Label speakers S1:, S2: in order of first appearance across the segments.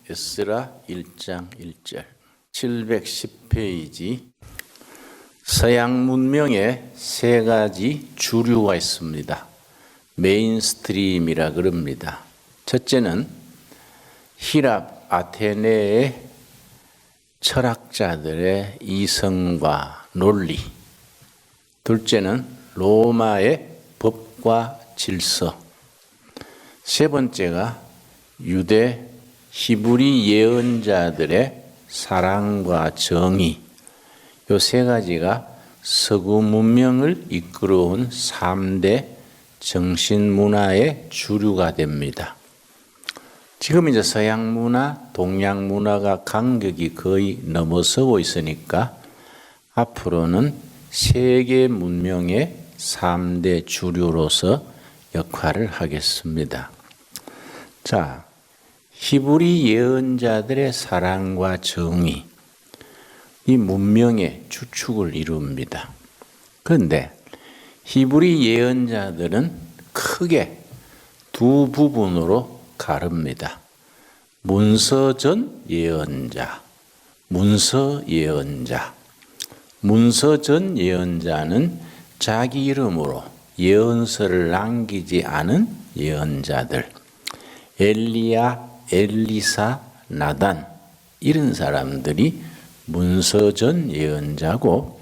S1: 에스라 1장 1절 710페이지. 서양 문명에 세 가지 주류가 있습니다. 메인스트림이라 그럽니다. 첫째는 히랍 아테네의 철학자들의 이성과 논리. 둘째는 로마의 법과 질서. 세 번째가 유대 히브리 예언자들의 사랑과 정의. 이 세 가지가 서구 문명을 이끌어온 3대 정신문화의 주류가 됩니다. 지금 이제 서양 문화, 동양 문화가 간격이 거의 넘어서고 있으니까 앞으로는 세계 문명의 3대 주류로서 역할을 하겠습니다. 자, 히브리 예언자들의 사랑과 정의, 이 문명의 주축을 이룹니다. 그런데 히브리 예언자들은 크게 두 부분으로 가릅니다. 문서전 예언자, 문서 예언자. 문서전 예언자는 자기 이름으로 예언서를 남기지 않은 예언자들. 엘리야, 엘리사, 나단 이런 사람들이 문서전 예언자고,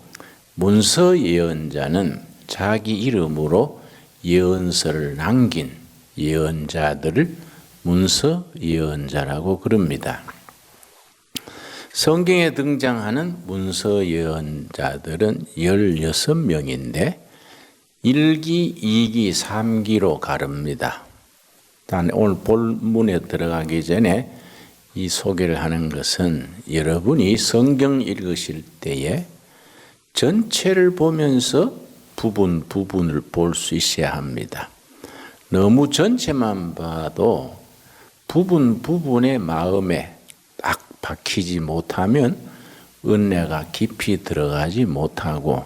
S1: 문서 예언자는 자기 이름으로 예언서를 남긴 예언자들을 문서 예언자라고 그럽니다. 성경에 등장하는 문서 예언자들은 16명인데 1기, 2기, 3기로 가릅니다. 오늘 본문에 들어가기 전에 이 소개를 하는 것은 여러분이 성경 읽으실 때에 전체를 보면서 부분을 볼 수 있어야 합니다. 너무 전체만 봐도 부분의 마음에 딱 박히지 못하면 은혜가 깊이 들어가지 못하고,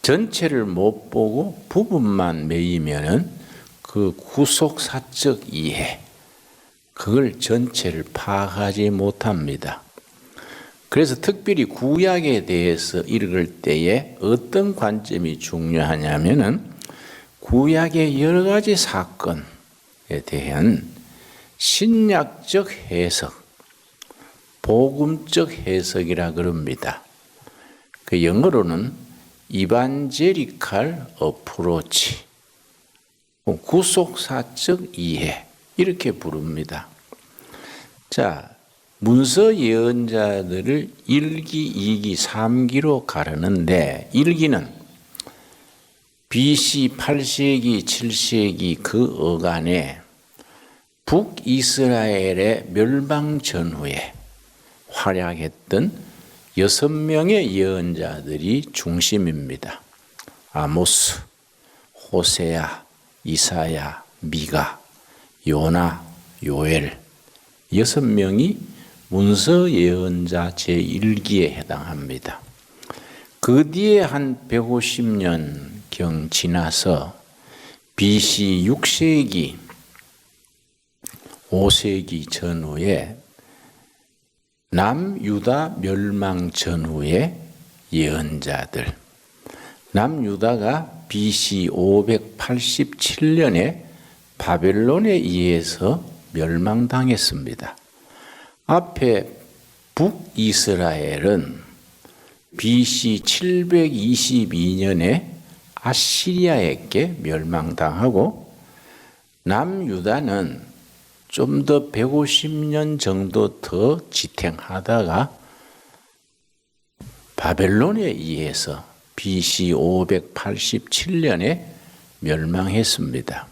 S1: 전체를 못 보고 부분만 매이면은 그 구속사적 이해, 그걸 전체를 파악하지 못합니다. 그래서 특별히 구약에 대해서 읽을 때에 어떤 관점이 중요하냐면은 구약의 여러 가지 사건에 대한 신약적 해석, 복음적 해석이라 그럽니다. 그 영어로는 이반제리칼 어프로치, 구속사적 이해 이렇게 부릅니다. 자, 문서 예언자들을 1기, 2기, 3기로 가르는데 1기는 BC 8세기, 7세기 그 어간에 북이스라엘의 멸망 전후에 활약했던 6명의 예언자들이 중심입니다. 아모스, 호세야, 이사야, 미가, 요나, 요엘 6명이 문서 예언자 제1기에 해당합니다. 그 뒤에 한 150년경 지나서 BC 6세기, 5세기 전후에 남유다 멸망 전후의 예언자들. 남유다가 BC 587년에 바벨론에 의해서 멸망당했습니다. 앞에 북이스라엘은 BC 722년에 아시리아에게 멸망당하고, 남유다는 좀 더 150년 정도 더 지탱하다가 바벨론에 의해서 BC 587년에 멸망했습니다.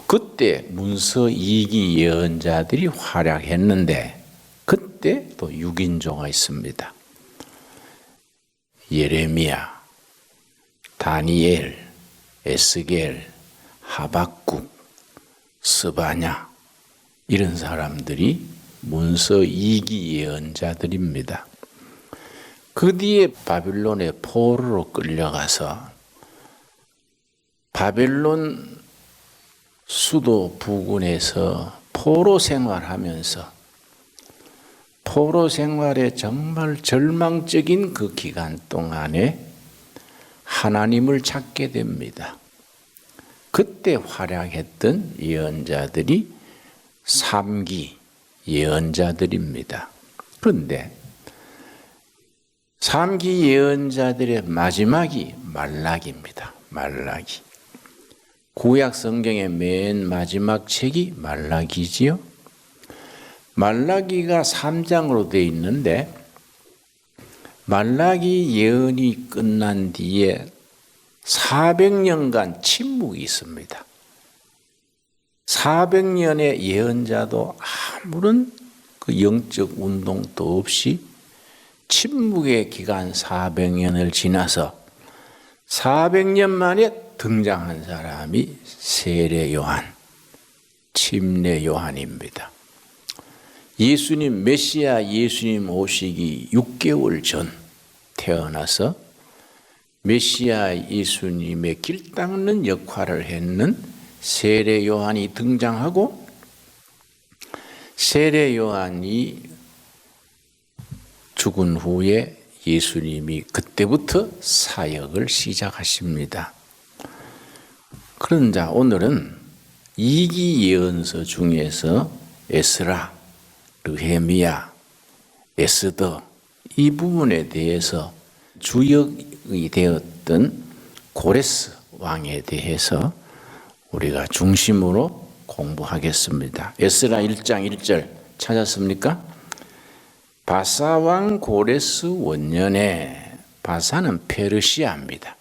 S1: 그때 문서 2기 예언자들이 활약했는데 그때 또 6인조가 있습니다. 예레미야, 다니엘, 에스겔, 하박국, 스바냐 이런 사람들이 문서 2기 예언자들입니다. 그 뒤에 바빌론의 포로로 끌려가서 바벨론 수도 부근에서 포로 생활하면서 포로 생활의 정말 절망적인 그 기간 동안에 하나님을 찾게 됩니다. 그때 활약했던 예언자들이 3기 예언자들입니다. 그런데 3기 예언자들의 마지막이 말라기입니다. 말라기. 구약 성경의 맨 마지막 책이 말라기지요. 말라기가 3장으로 되어 있는데 말라기 예언이 끝난 뒤에 400년간 침묵이 있습니다. 400년의 예언자도 아무런 그 영적 운동도 없이 침묵의 기간 400년을 지나서 400년 만에 등장한 사람이 세례 요한, 침례 요한입니다. 예수님, 메시아 예수님 오시기 6개월 전 태어나서 메시아 예수님의 길 닦는 역할을 했는 세례 요한이 등장하고 세례 요한이 죽은 후에 예수님이 그때부터 사역을 시작하십니다. 그런자 오늘은 2기 예언서 중에서 에스라, 느헤미야, 에스더 이 부분에 대해서 주역이 되었던 고레스 왕에 대해서 우리가 중심으로 공부하겠습니다. 에스라 1장 1절 찾았습니까? 바사왕 고레스 원년에, 바사는 페르시아입니다.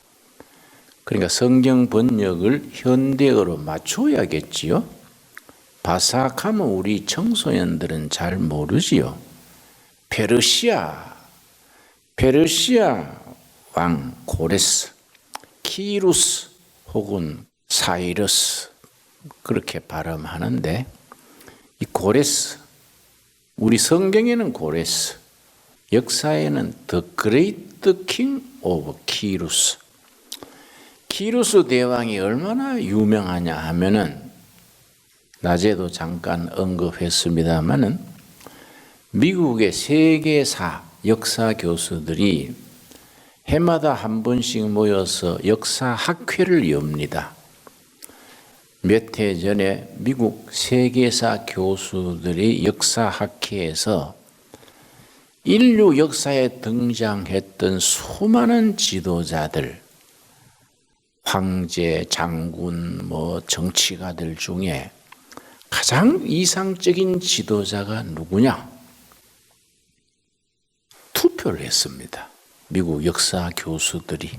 S1: 그러니까 성경 번역을 현대어로 맞춰야겠지요. 바삭하면 우리 청소년들은 잘 모르지요. 페르시아 왕 고레스, 키루스 혹은 사이러스 그렇게 발음하는데 이 고레스, 우리 성경에는 고레스, 역사에는 The Great King of 키루스. 키루스 대왕이 얼마나 유명하냐 하면은 낮에도 잠깐 언급했습니다마는 미국의 세계사 역사 교수들이 해마다 한 번씩 모여서 역사 학회를 엽니다. 몇 해 전에 미국 세계사 교수들이 역사 학회에서 인류 역사에 등장했던 수많은 지도자들, 황제, 장군, 정치가들 중에 가장 이상적인 지도자가 누구냐? 투표를 했습니다. 미국 역사 교수들이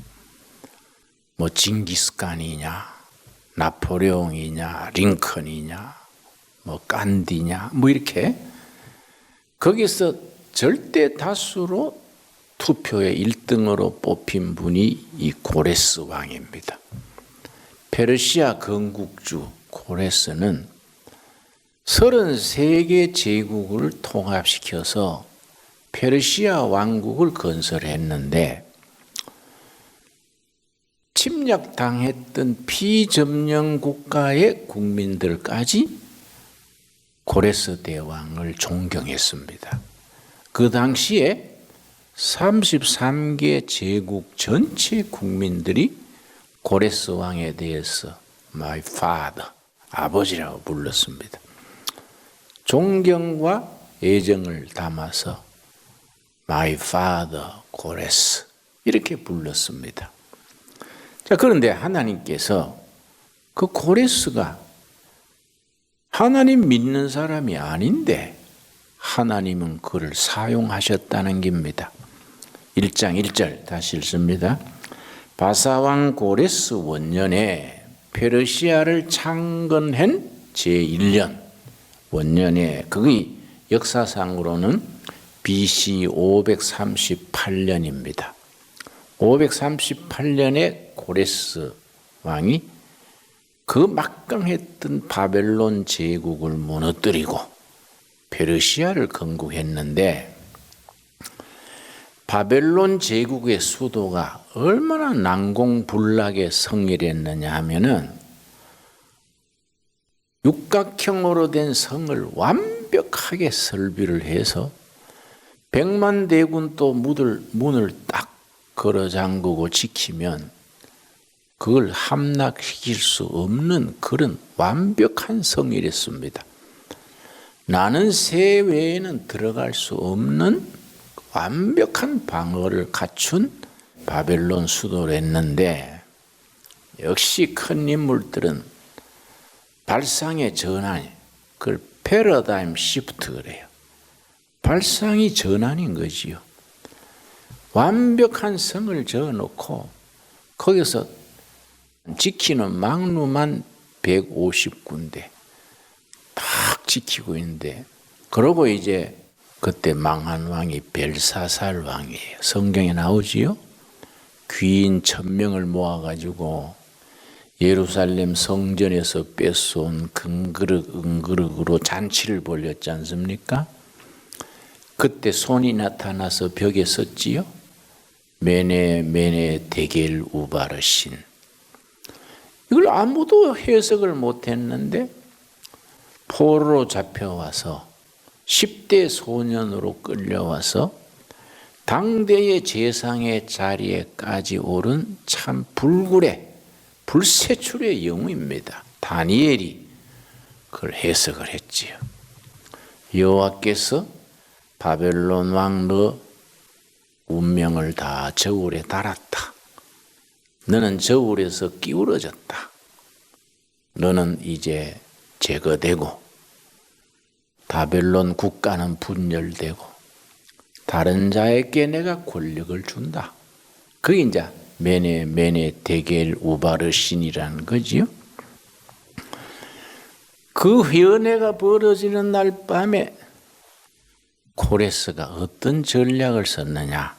S1: 징기스칸이냐, 나폴레옹이냐, 링컨이냐, 간디냐, 이렇게 거기서 절대 다수로 투표의 1등으로 뽑힌 분이 이 고레스 왕입니다. 페르시아 건국주 고레스는 33개 제국을 통합시켜서 페르시아 왕국을 건설했는데 침략당했던 피점령 국가의 국민들까지 고레스 대왕을 존경했습니다. 그 당시에 33개 제국 전체 국민들이 고레스 왕에 대해서 My father, 아버지라고 불렀습니다. 존경과 애정을 담아서 My father 고레스 이렇게 불렀습니다. 자, 그런데 하나님께서 그 고레스가 하나님 믿는 사람이 아닌데 하나님은 그를 사용하셨다는 겁니다. 1장 1절 다시 읽습니다. 바사왕 고레스 원년에 페르시아를 창건한 제1년 원년에, 그게 역사상으로는 BC 538년입니다. 538년에 고레스 왕이 그 막강했던 바벨론 제국을 무너뜨리고 페르시아를 건국했는데, 바벨론 제국의 수도가 얼마나 난공불락에 성일했느냐 하면은 육각형으로 된 성을 완벽하게 설비를 해서 백만 대군 또 문을 딱 걸어 잠그고 지키면 그걸 함락시킬 수 없는 그런 완벽한 성이랬습니다. 나는 새 외에는 들어갈 수 없는 완벽한 방어를 갖춘 바벨론 수도랬는데, 역시 큰 인물들은 발상의 전환이, 그걸 패러다임 시프트 그래요. 발상이 전환인 거지요. 완벽한 성을 저어놓고 거기서 지키는 망루만 150군데 딱 지키고 있는데, 그러고 이제 그때 망한 왕이 벨사살 왕이에요. 성경에 나오지요. 귀인 1000명을 모아가지고 예루살렘 성전에서 뺏어온 금그릇 은그릇으로 잔치를 벌였지 않습니까? 그때 손이 나타나서 벽에 썼지요. 메네 데겔 우바르신. 이걸 아무도 해석을 못했는데 포로로 잡혀와서 10대 소년으로 끌려와서 당대의 재상의 자리에까지 오른 참 불세출의 영웅입니다. 다니엘이 그걸 해석을 했지요. 여호와께서 바벨론 왕 너 운명을 다 저울에 달았다. 너는 저울에서 기울어졌다. 너는 이제 제거되고 바벨론 국가는 분열되고 다른 자에게 내가 권력을 준다. 그게 이제 메네 데겔 우바르신이라는 거지요. 그 회언회가 벌어지는 날 밤에 고레스가 어떤 전략을 썼느냐.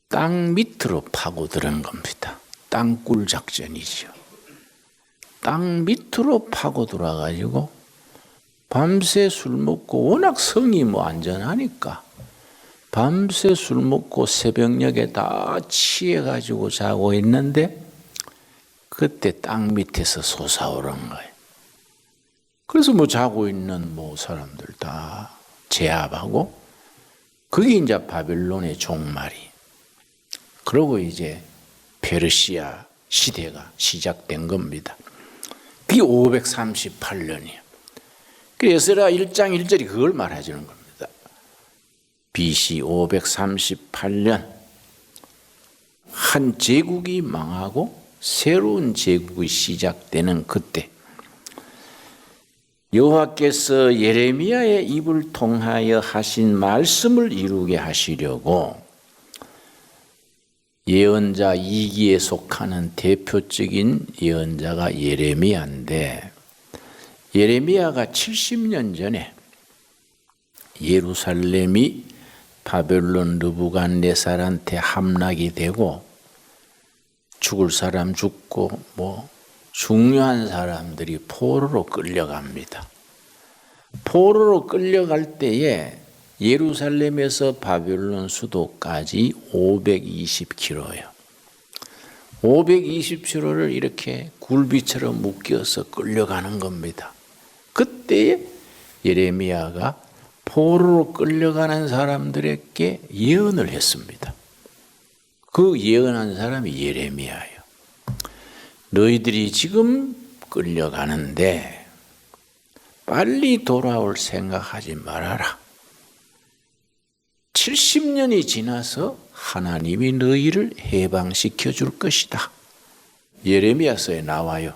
S1: 땅 밑으로 파고드는 겁니다. 땅굴 작전이죠. 땅 밑으로 파고들어 가지고 밤새 술 먹고, 워낙 성이 안전하니까 밤새 술 먹고 새벽녘에 다 취해 가지고 자고 있는데 그때 땅 밑에서 솟아오른 거예요. 그래서 자고 있는 사람들 다 제압하고, 그게 이제 바벨론의 종말이. 그러고 이제 페르시아 시대가 시작된 겁니다. 그게 538년이에요. 에스라 1장 1절이 그걸 말해주는 겁니다. BC 538년 한 제국이 망하고 새로운 제국이 시작되는 그때, 여호와께서 예레미야의 입을 통하여 하신 말씀을 이루게 하시려고 예언자 2기에 속하는 대표적인 예언자가 예레미야인데, 예레미야가 70년 전에 예루살렘이 바벨론 느부갓네살한테 함락이 되고 죽을 사람 죽고 중요한 사람들이 포로로 끌려갑니다. 포로로 끌려갈 때에 예루살렘에서 바벨론 수도까지 520km예요. 520km를 이렇게 굴비처럼 묶여서 끌려가는 겁니다. 그때 예레미야가 포로로 끌려가는 사람들에게 예언을 했습니다. 그 예언한 사람이 예레미야예요. 너희들이 지금 끌려가는데 빨리 돌아올 생각하지 말아라. 70년이 지나서 하나님이 너희를 해방시켜 줄 것이다. 예레미야서에 나와요.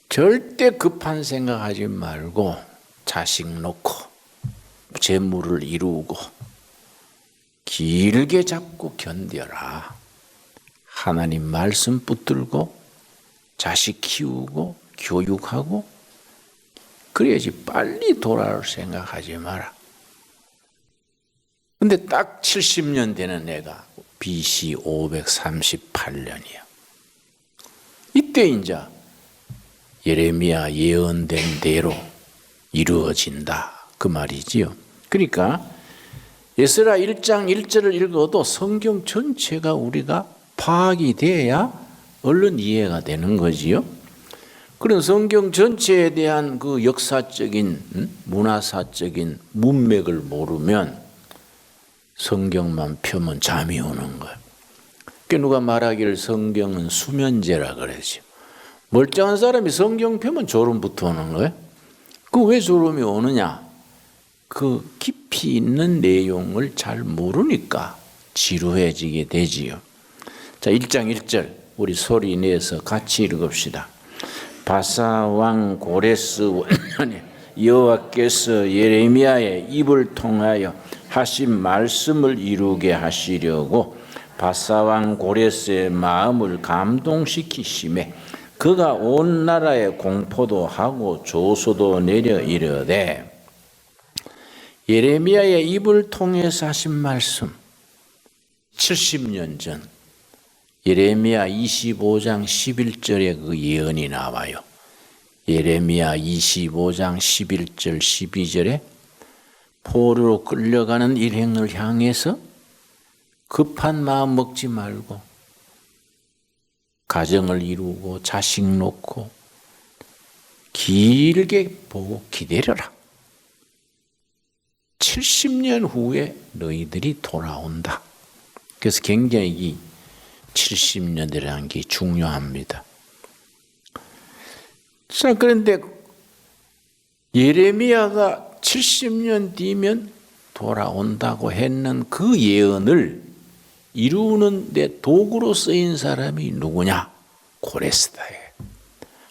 S1: 절대 급한 생각하지 말고 자식 놓고 재물을 이루고 길게 잡고 견뎌라. 하나님 말씀 붙들고 자식 키우고 교육하고 그래야지 빨리 돌아올 생각하지 마라. 근데 딱 70년 되는 애가 BC 538년이야. 이때 이제 예레미야 예언된 대로 이루어진다. 그 말이지요. 그러니까 에스라 1장 1절을 읽어도 성경 전체가 우리가 파악이 돼야 얼른 이해가 되는 거지요. 그런 성경 전체에 대한 그 역사적인 문화사적인 문맥을 모르면 성경만 펴면 잠이 오는 거예요. 그러니까 누가 말하기를 성경은 수면제라 그러지. 멀쩡한 사람이 성경 펴면 졸음부터 오는 거예요. 그 왜 졸음이 오느냐? 그 깊이 있는 내용을 잘 모르니까 지루해지게 되지요. 자, 1장 1절 우리 소리 내서 같이 읽읍시다. 바사왕 고레스 원년에 여호와께서 예레미야의 입을 통하여 하신 말씀을 이루게 하시려고 바사왕 고레스의 마음을 감동시키심에 그가 온 나라에 공포도 하고 조소도 내려 이르되, 예레미야의 입을 통해서 하신 말씀 70년 전 예레미야 25장 11절에 그 예언이 나와요. 예레미야 25장 11절 12절에 포로로 끌려가는 일행을 향해서 급한 마음 먹지 말고 가정을 이루고 자식 놓고 길게 보고 기다려라. 70년 후에 너희들이 돌아온다. 그래서 굉장히 이 70년이라는 게 중요합니다. 자, 그런데 예레미야가 70년 뒤면 돌아온다고 했는 그 예언을 이루는 데 도구로 쓰인 사람이 누구냐? 고레스다.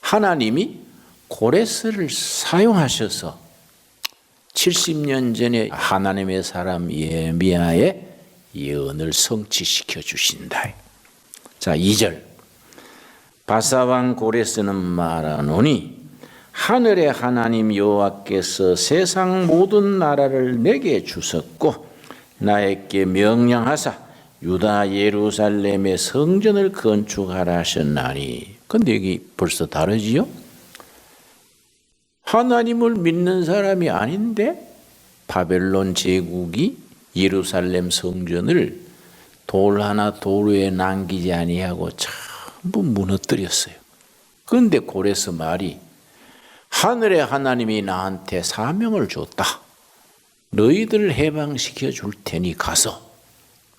S1: 하나님이 고레스를 사용하셔서 70년 전에 하나님의 사람 예레미야의 예언을 성취시켜 주신다. 자, 2절. 바사왕 고레스는 말하노니 하늘의 하나님 여호와께서 세상 모든 나라를 내게 주셨고 나에게 명령하사 유다 예루살렘의 성전을 건축하라 하셨나니. 근데 여기 벌써 다르지요? 하나님을 믿는 사람이 아닌데 바벨론 제국이 예루살렘 성전을 돌 하나 돌 위에 남기지 아니하고 전부 무너뜨렸어요. 그런데 고레스 말이 하늘의 하나님이 나한테 사명을 줬다. 너희들을 해방시켜 줄 테니 가서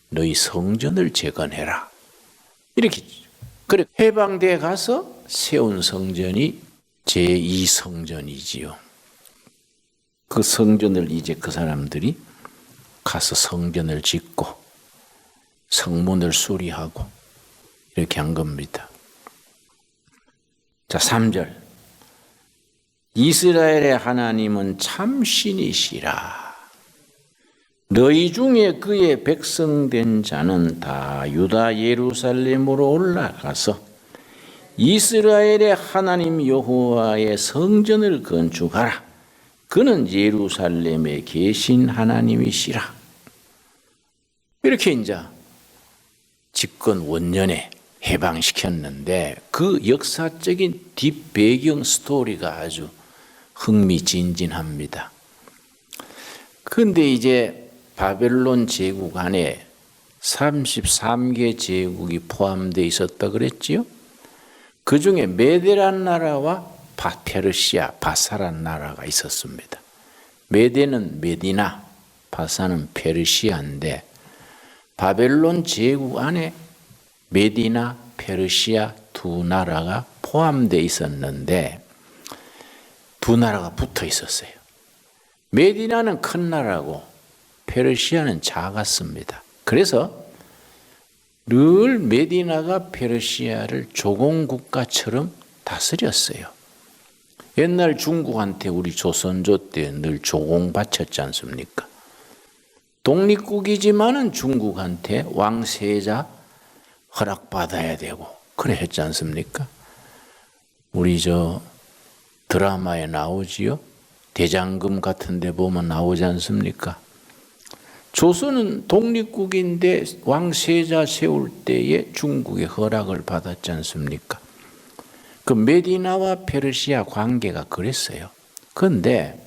S1: 너희 성전을 재건해라. 이렇게 그래 해방돼 가서 세운 성전이 제2성전이지요. 그 성전을 이제 그 사람들이 가서 성전을 짓고 성문을 수리하고 이렇게 한 겁니다. 자, 3절. 이스라엘의 하나님은 참신이시라. 너희 중에 그의 백성된 자는 다 유다 예루살렘으로 올라가서 이스라엘의 하나님 여호와의 성전을 건축하라. 그는 예루살렘에 계신 하나님이시라. 이렇게 이제 집권 원년에 해방시켰는데 그 역사적인 뒷배경 스토리가 아주 흥미진진합니다. 그런데 이제 바벨론 제국 안에 33개 제국이 포함되어 있었다 그랬지요. 그 중에 메데란 나라와 페르시아, 바사란 나라가 있었습니다. 메데는 메디나, 바사는 페르시아인데 바벨론 제국 안에 메디나, 페르시아 두 나라가 포함되어 있었는데 두 나라가 붙어 있었어요. 메디나는 큰 나라고 페르시아는 작았습니다. 그래서 늘 메디나가 페르시아를 조공국가처럼 다스렸어요. 옛날 중국한테 우리 조선조 때 늘 조공바쳤지 않습니까? 독립국이지만은 중국한테 왕세자 허락받아야 되고 그래 했지 않습니까? 우리 드라마에 나오지요? 대장금 같은 데 보면 나오지 않습니까? 조선은 독립국인데 왕세자 세울 때에 중국의 허락을 받았지 않습니까? 그 메디나와 페르시아 관계가 그랬어요. 그런데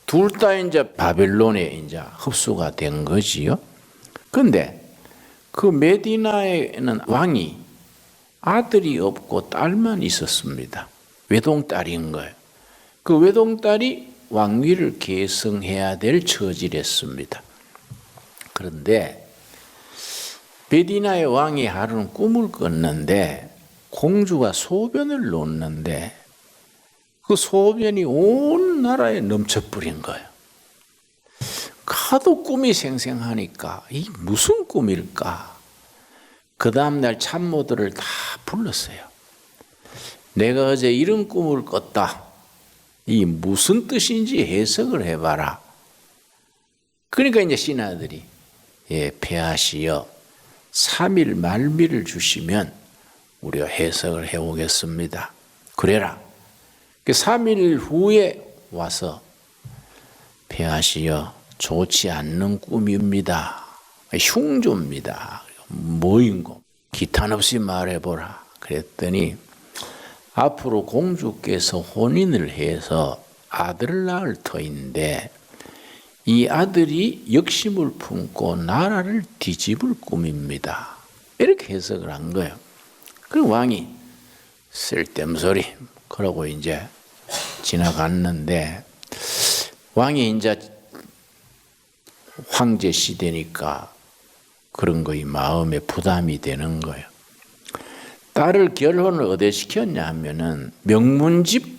S1: 둘 다 이제 바벨론에 이제 흡수가 된 거지요. 그런데 그 메디나에는 왕이 아들이 없고 딸만 있었습니다. 외동딸인 거예요. 그 외동딸이 왕위를 계승해야 될 처지랬습니다. 그런데 베디나의 왕이 하루는 꿈을 꿨는데 공주가 소변을 놓는데 그 소변이 온 나라에 넘쳐버린 거예요. 하도 꿈이 생생하니까 이 무슨 꿈일까? 그 다음날 참모들을 다 불렀어요. 내가 어제 이런 꿈을 꿨다. 이 무슨 뜻인지 해석을 해봐라. 그러니까 이제 신하들이 폐하시여 3일 말미를 주시면 우리가 해석을 해오겠습니다. 그래라. 3일 후에 와서 폐하시여 좋지 않는 꿈입니다. 흉조입니다. 뭐인고? 기탄 없이 말해보라. 그랬더니 앞으로 공주께서 혼인을 해서 아들을 낳을 터인데 이 아들이 역심을 품고 나라를 뒤집을 꿈입니다. 이렇게 해석을 한 거예요. 그 왕이 쓸데없는 소리 그러고 이제 지나갔는데 왕이 이제 황제 시대니까 그런 거에 마음에 부담이 되는 거예요. 딸을 결혼을 어디 시켰냐 하면은 명문집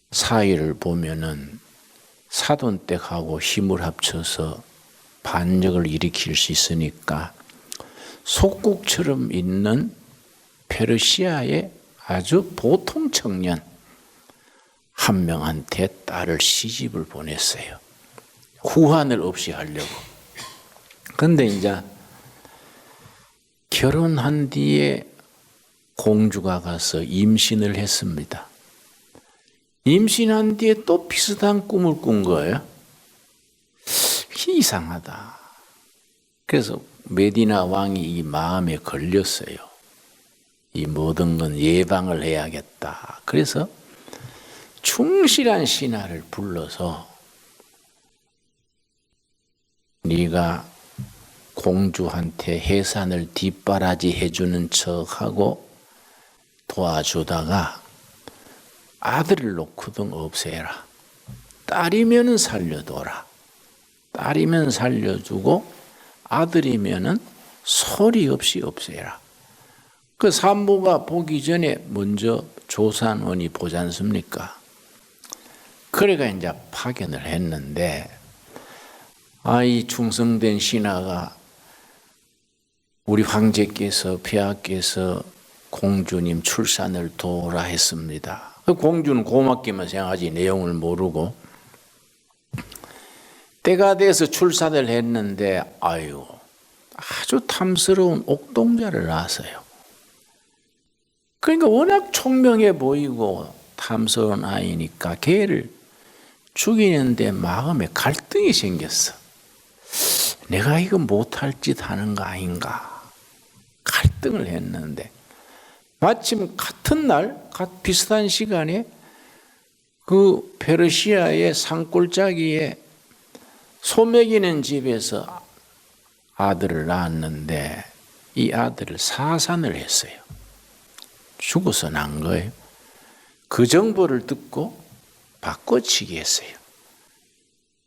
S1: 사이를 보면은 사돈댁하고 힘을 합쳐서 반역을 일으킬 수 있으니까 속국처럼 있는 페르시아의 아주 보통 청년 한 명한테 딸을 시집을 보냈어요. 후환을 없이 하려고. 근데 이제 결혼한 뒤에 공주가 가서 임신을 했습니다. 임신한 뒤에 또 비슷한 꿈을 꾼 거예요. 이상하다. 그래서 메디나 왕이 이 마음에 걸렸어요. 이 모든 건 예방을 해야겠다. 그래서 충실한 신하를 불러서 네가 공주한테 해산을 뒷바라지 해주는 척하고 도와주다가 아들을 놓고든 없애라. 딸이면 살려둬라. 딸이면 살려주고 아들이면 소리 없이 없애라. 그 산모가 보기 전에 먼저 조산원이 보지 않습니까? 그래가 이제 파견을 했는데 이 충성된 신하가 우리 황제께서 폐하께서 공주님 출산을 도우라 했습니다. 공주는 고맙게만 생각하지 내용을 모르고 때가 돼서 출산을 했는데 아주 탐스러운 옥동자를 낳았어요. 그러니까 워낙 총명해 보이고 탐스러운 아이니까 걔를 죽이는데 마음에 갈등이 생겼어. 내가 이거 못할 짓 하는 거 아닌가 갈등을 했는데 마침 같은 날 비슷한 시간에 그 페르시아의 산골짜기에 소 먹이는 집에서 아들을 낳았는데 이 아들을 사산을 했어요. 죽어서 난 거예요. 그 정보를 듣고 바꿔치기 했어요.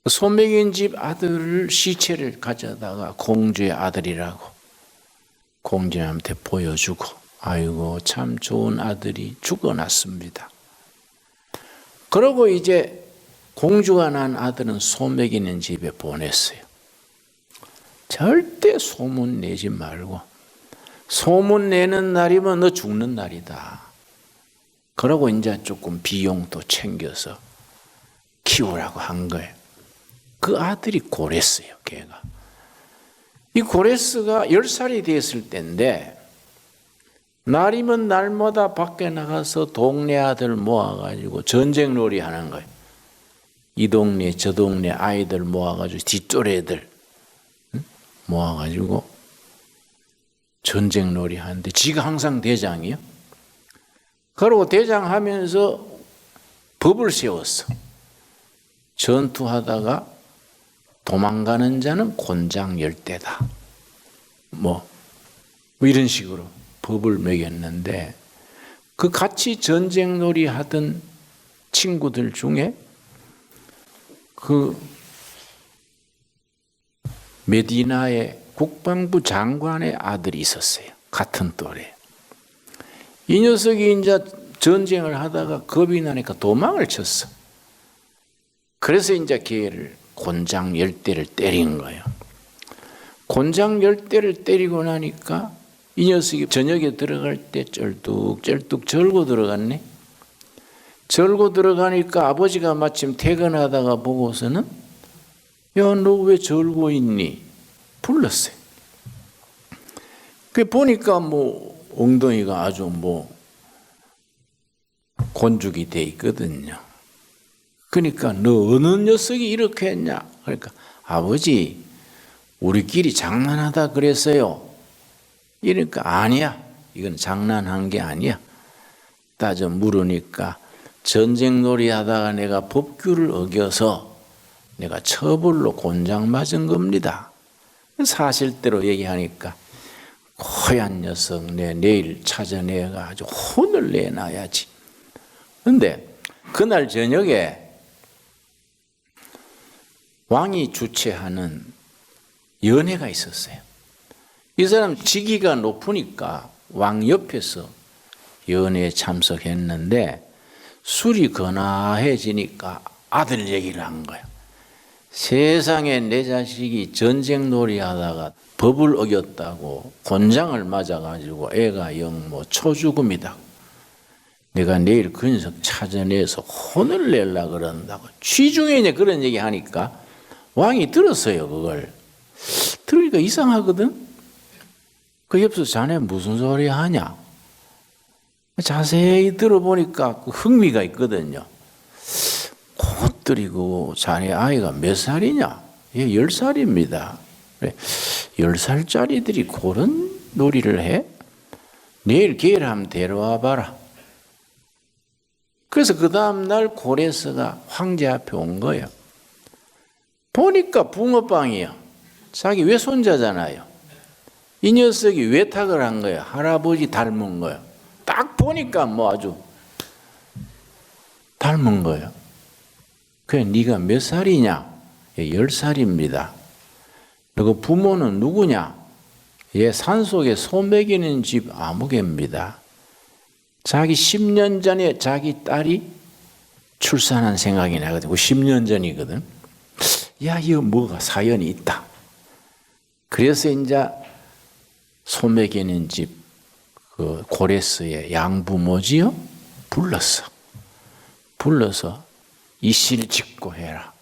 S1: 소 먹인 집 아들을 시체를 가져다가 공주의 아들이라고 공주한테 보여주고 아이고 참 좋은 아들이 죽어났습니다. 그러고 이제 공주가 난 아들은 소 먹이는 집에 보냈어요. 절대 소문 내지 말고 소문 내는 날이면 너 죽는 날이다. 그러고 이제 조금 비용도 챙겨서 키우라고 한 거예요. 그 아들이 고레스예요. 걔가. 이 고레스가 10살이 됐을 때인데 날이면 날마다 밖에 나가서 동네 아들 모아가지고 전쟁놀이 하는 거예요. 이 동네 저 동네 아이들 모아가지고 뒷조리 애들 모아가지고 전쟁놀이 하는데 지가 항상 대장이요. 그러고 대장하면서 법을 세웠어. 전투하다가 도망가는 자는 곤장 10대다. 뭐 이런 식으로 법을 매겼는데 그 같이 전쟁놀이 하던 친구들 중에 그 메디나의 국방부 장관의 아들이 있었어요. 같은 또래. 이 녀석이 이제 전쟁을 하다가 겁이 나니까 도망을 쳤어. 그래서 이제 걔를 곤장 10대를 때린 거예요. 곤장 10대를 때리고 나니까 이 녀석이 저녁에 들어갈 때 쩔뚝쩔뚝 절고 들어갔네. 절고 들어가니까 아버지가 마침 퇴근하다가 보고서는 야, 너 왜 절고 있니? 불렀어요. 그 보니까 뭐 엉덩이가 아주 뭐 곤죽이 돼 있거든요. 그러니까 너 어느 녀석이 이렇게 했냐? 그러니까 아버지 우리끼리 장난하다 그랬어요. 이러니까 아니야. 이건 장난한 게 아니야. 따져 물으니까 전쟁놀이 하다가 내가 법규를 어겨서 내가 처벌로 곤장 맞은 겁니다. 사실대로 얘기하니까 고얀 녀석 내 내일 찾아내가 아주 혼을 내놔야지. 그런데 그날 저녁에 왕이 주최하는 연회가 있었어요. 이 사람 직위가 높으니까 왕 옆에서 연회에 참석했는데 술이 거나해지니까 아들 얘기를 한 거예요. 세상에 내 자식이 전쟁놀이 하다가 법을 어겼다고 곤장을 맞아가지고 애가 영 뭐 초죽음이다. 내가 내일 그 녀석 찾아내서 혼을 내려고 그런다고. 취중에 이제 그런 얘기 하니까 왕이 들었어요, 그걸. 들으니까 이상하거든? 그 옆에서 자네 무슨 소리 하냐? 자세히 들어보니까 그 흥미가 있거든요. 곧들이고 자네 아이가 몇 살이냐? 예, 10살입니다. 그래, 10살짜리들이 그런 놀이를 해? 내일 기회를 한번 데려와 봐라. 그래서 그 다음날 고레스가 황제 앞에 온 거예요. 보니까 붕어빵이에요. 자기 외손자잖아요. 이 녀석이 외탁을 한 거예요. 할아버지 닮은 거예요. 딱 보니까 뭐 아주 닮은 거예요. 그래, 네가 몇 살이냐? 예, 10살입니다. 그리고 부모는 누구냐? 예, 산속에 소 먹이는 집 아무개입니다. 자기 10년 전에 자기 딸이 출산한 생각이 나거든. 10년 전이거든. 야, 이거 뭐가 사연이 있다. 그래서 이제 소 먹이는 집 그 고레스의 양부모지요? 불러서 이실직고 해라.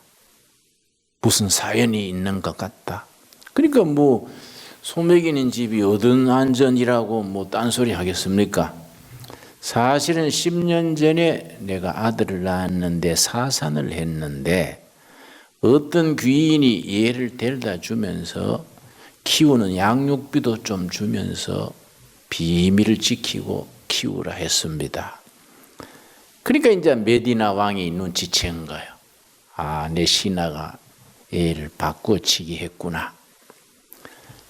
S1: 무슨 사연이 있는 것 같다. 그러니까 뭐 소 먹이는 집이 어떤 안전이라고 뭐 딴소리 하겠습니까? 사실은 10년 전에 내가 아들을 낳았는데 사산을 했는데 어떤 귀인이 얘를 데려다 주면서 키우는 양육비도 좀 주면서 비밀을 지키고 키우라 했습니다. 그러니까 이제 메디나 왕이 눈치챈 거예요. 아, 내 신하가 애를 바꾸어치기 했구나.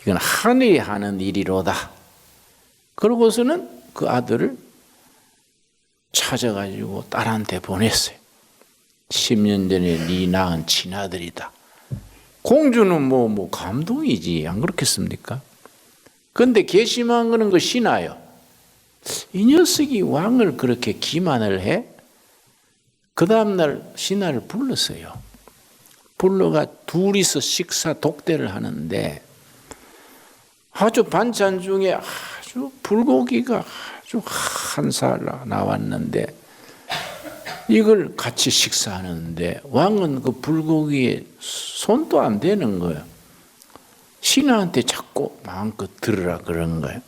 S1: 이건 하늘이 하는 일이로다. 그러고서는 그 아들을 찾아가지고 딸한테 보냈어요. 10년 전에 네 낳은 친아들이다. 공주는 뭐 감동이지, 안 그렇겠습니까? 그런데 괘씸한 거는 그 신하요. 이 녀석이 왕을 그렇게 기만을 해? 그 다음날 신하를 불렀어요. 불러가 둘이서 식사 독대를 하는데 아주 반찬 중에 아주 불고기가 아주 한 살 나왔는데 이걸 같이 식사하는데 왕은 그 불고기에 손도 안 대는 거예요. 신하한테 자꾸 마음껏 들으라 그런 거예요.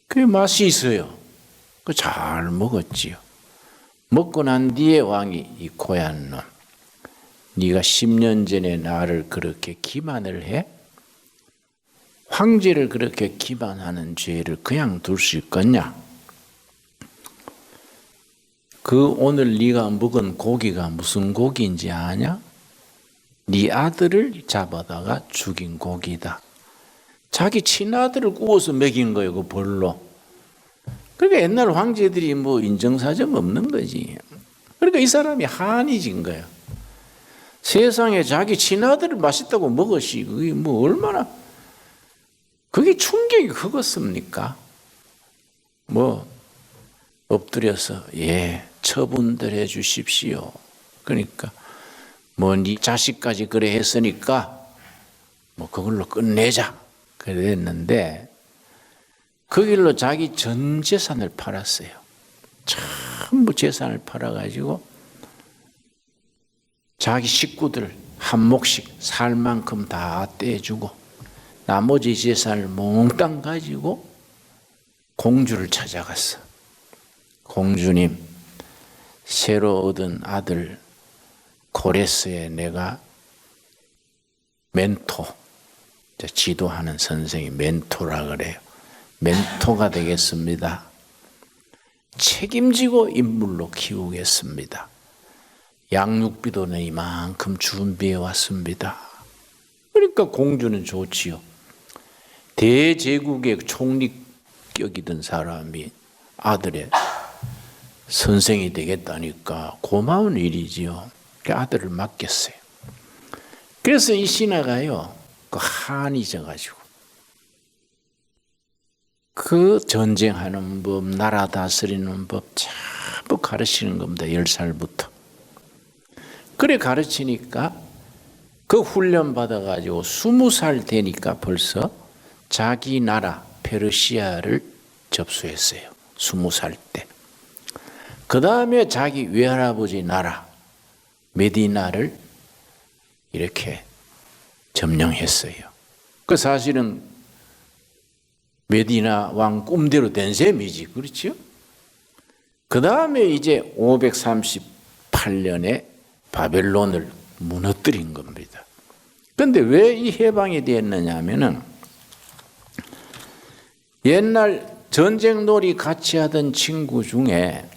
S1: 그게 맛이 있어요. 그 잘 먹었지요. 먹고 난 뒤에 왕이 이 고얀 놈, 네가 10년 전에 나를 그렇게 기만을 해? 황제를 그렇게 기만하는 죄를 그냥 둘 수 있겠냐? 그 오늘 네가 먹은 고기가 무슨 고기인지 아냐? 네 아들을 잡아다가 죽인 고기다. 자기 친아들을 구워서 먹인 거예요, 그 벌로. 그러니까 옛날 황제들이 뭐 인정사정 없는 거지. 그러니까 이 사람이 한이 진 거야. 세상에 자기 친아들을 맛있다고 먹으시. 그게 뭐 얼마나, 그게 충격이 크겠습니까? 뭐 엎드려서 예 처분들 해 주십시오. 그러니까 뭐 네 자식까지 그래 했으니까 뭐 그걸로 끝내자 그랬는데 그 길로 자기 전 재산을 팔았어요. 전부 재산을 팔아가지고 자기 식구들 한 몫씩 살 만큼 다 떼주고 나머지 재산을 몽땅 가지고 공주를 찾아갔어. 공주님, 새로 얻은 아들 고레스에 내가 멘토, 지도하는 선생이 멘토라 그래요. 멘토가 되겠습니다. 책임지고 인물로 키우겠습니다. 양육비도 이만큼 준비해 왔습니다. 그러니까 공주는 좋지요. 대제국의 총리격이던 사람이 아들의 선생이 되겠다니까 고마운 일이지요. 아들을 맡겼어요. 그래서 이 신하가요, 그 한이 져가지고 그 전쟁하는 법, 나라 다스리는 법 전부 가르치는 겁니다. 10살부터. 그래 가르치니까 그 훈련 받아가지고 20살 되니까 벌써 자기 나라 페르시아를 접수했어요. 20살 때. 그 다음에 자기 외할아버지 나라 메디나를 이렇게 점령했어요. 그 사실은 메디나 왕 꿈대로 된 셈이지, 그렇죠? 그 다음에 이제 538년에 바벨론을 무너뜨린 겁니다. 그런데 왜 이 해방이 됐느냐 하면은 옛날 전쟁놀이 같이 하던 친구 중에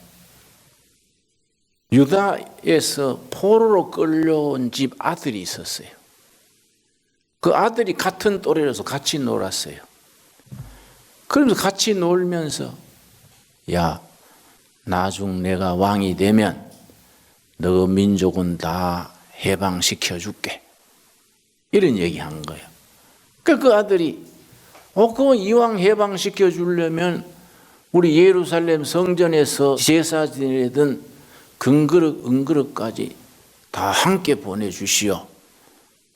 S1: 유다에서 포로로 끌려온 집 아들이 있었어요. 그 아들이 같은 또래라서 같이 놀았어요. 그러면서 같이 놀면서 야, 나중 내가 왕이 되면 너 민족은 다 해방시켜 줄게. 이런 얘기한 거예요. 그러니까 그 아들이 그거 이왕 해방시켜 주려면 우리 예루살렘 성전에서 제사 지내던 금그릇, 은그릇까지 다 함께 보내주시오.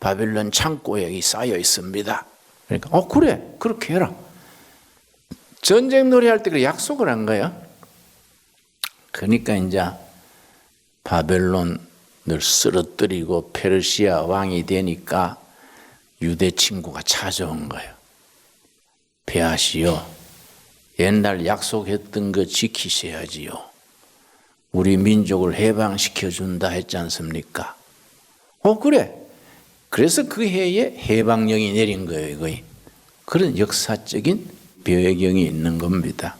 S1: 바벨론 창고에 여기 쌓여 있습니다. 그러니까 그래, 그렇게 해라. 전쟁놀이 할 때 그 약속을 한 거야. 그러니까 이제 바벨론을 쓰러뜨리고 페르시아 왕이 되니까 유대 친구가 찾아온 거예요. 배하시오. 옛날 약속했던 거 지키셔야지요. 우리 민족을 해방시켜준다 했지 않습니까? 그래. 그래서 그 해에 해방령이 내린 거예요. 이거에. 그런 역사적인 배경이 있는 겁니다.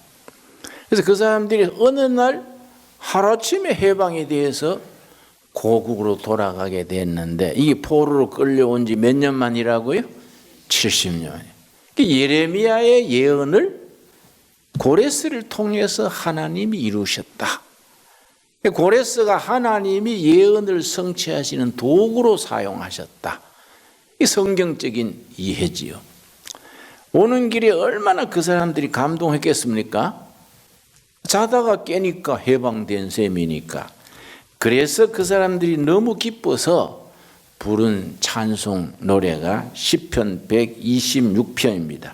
S1: 그래서 그 사람들이 어느 날 하루아침에 해방에 대해서 고국으로 돌아가게 됐는데 이게 포로로 끌려온 지 몇 년 만이라고요? 70년. 예레미야의 예언을 고레스를 통해서 하나님이 이루셨다. 고레스가 하나님이 예언을 성취하시는 도구로 사용하셨다. 이 성경적인 이해지요. 오는 길에 얼마나 그 사람들이 감동했겠습니까? 자다가 깨니까 해방된 셈이니까. 그래서 그 사람들이 너무 기뻐서 부른 찬송 노래가 시편 126편입니다.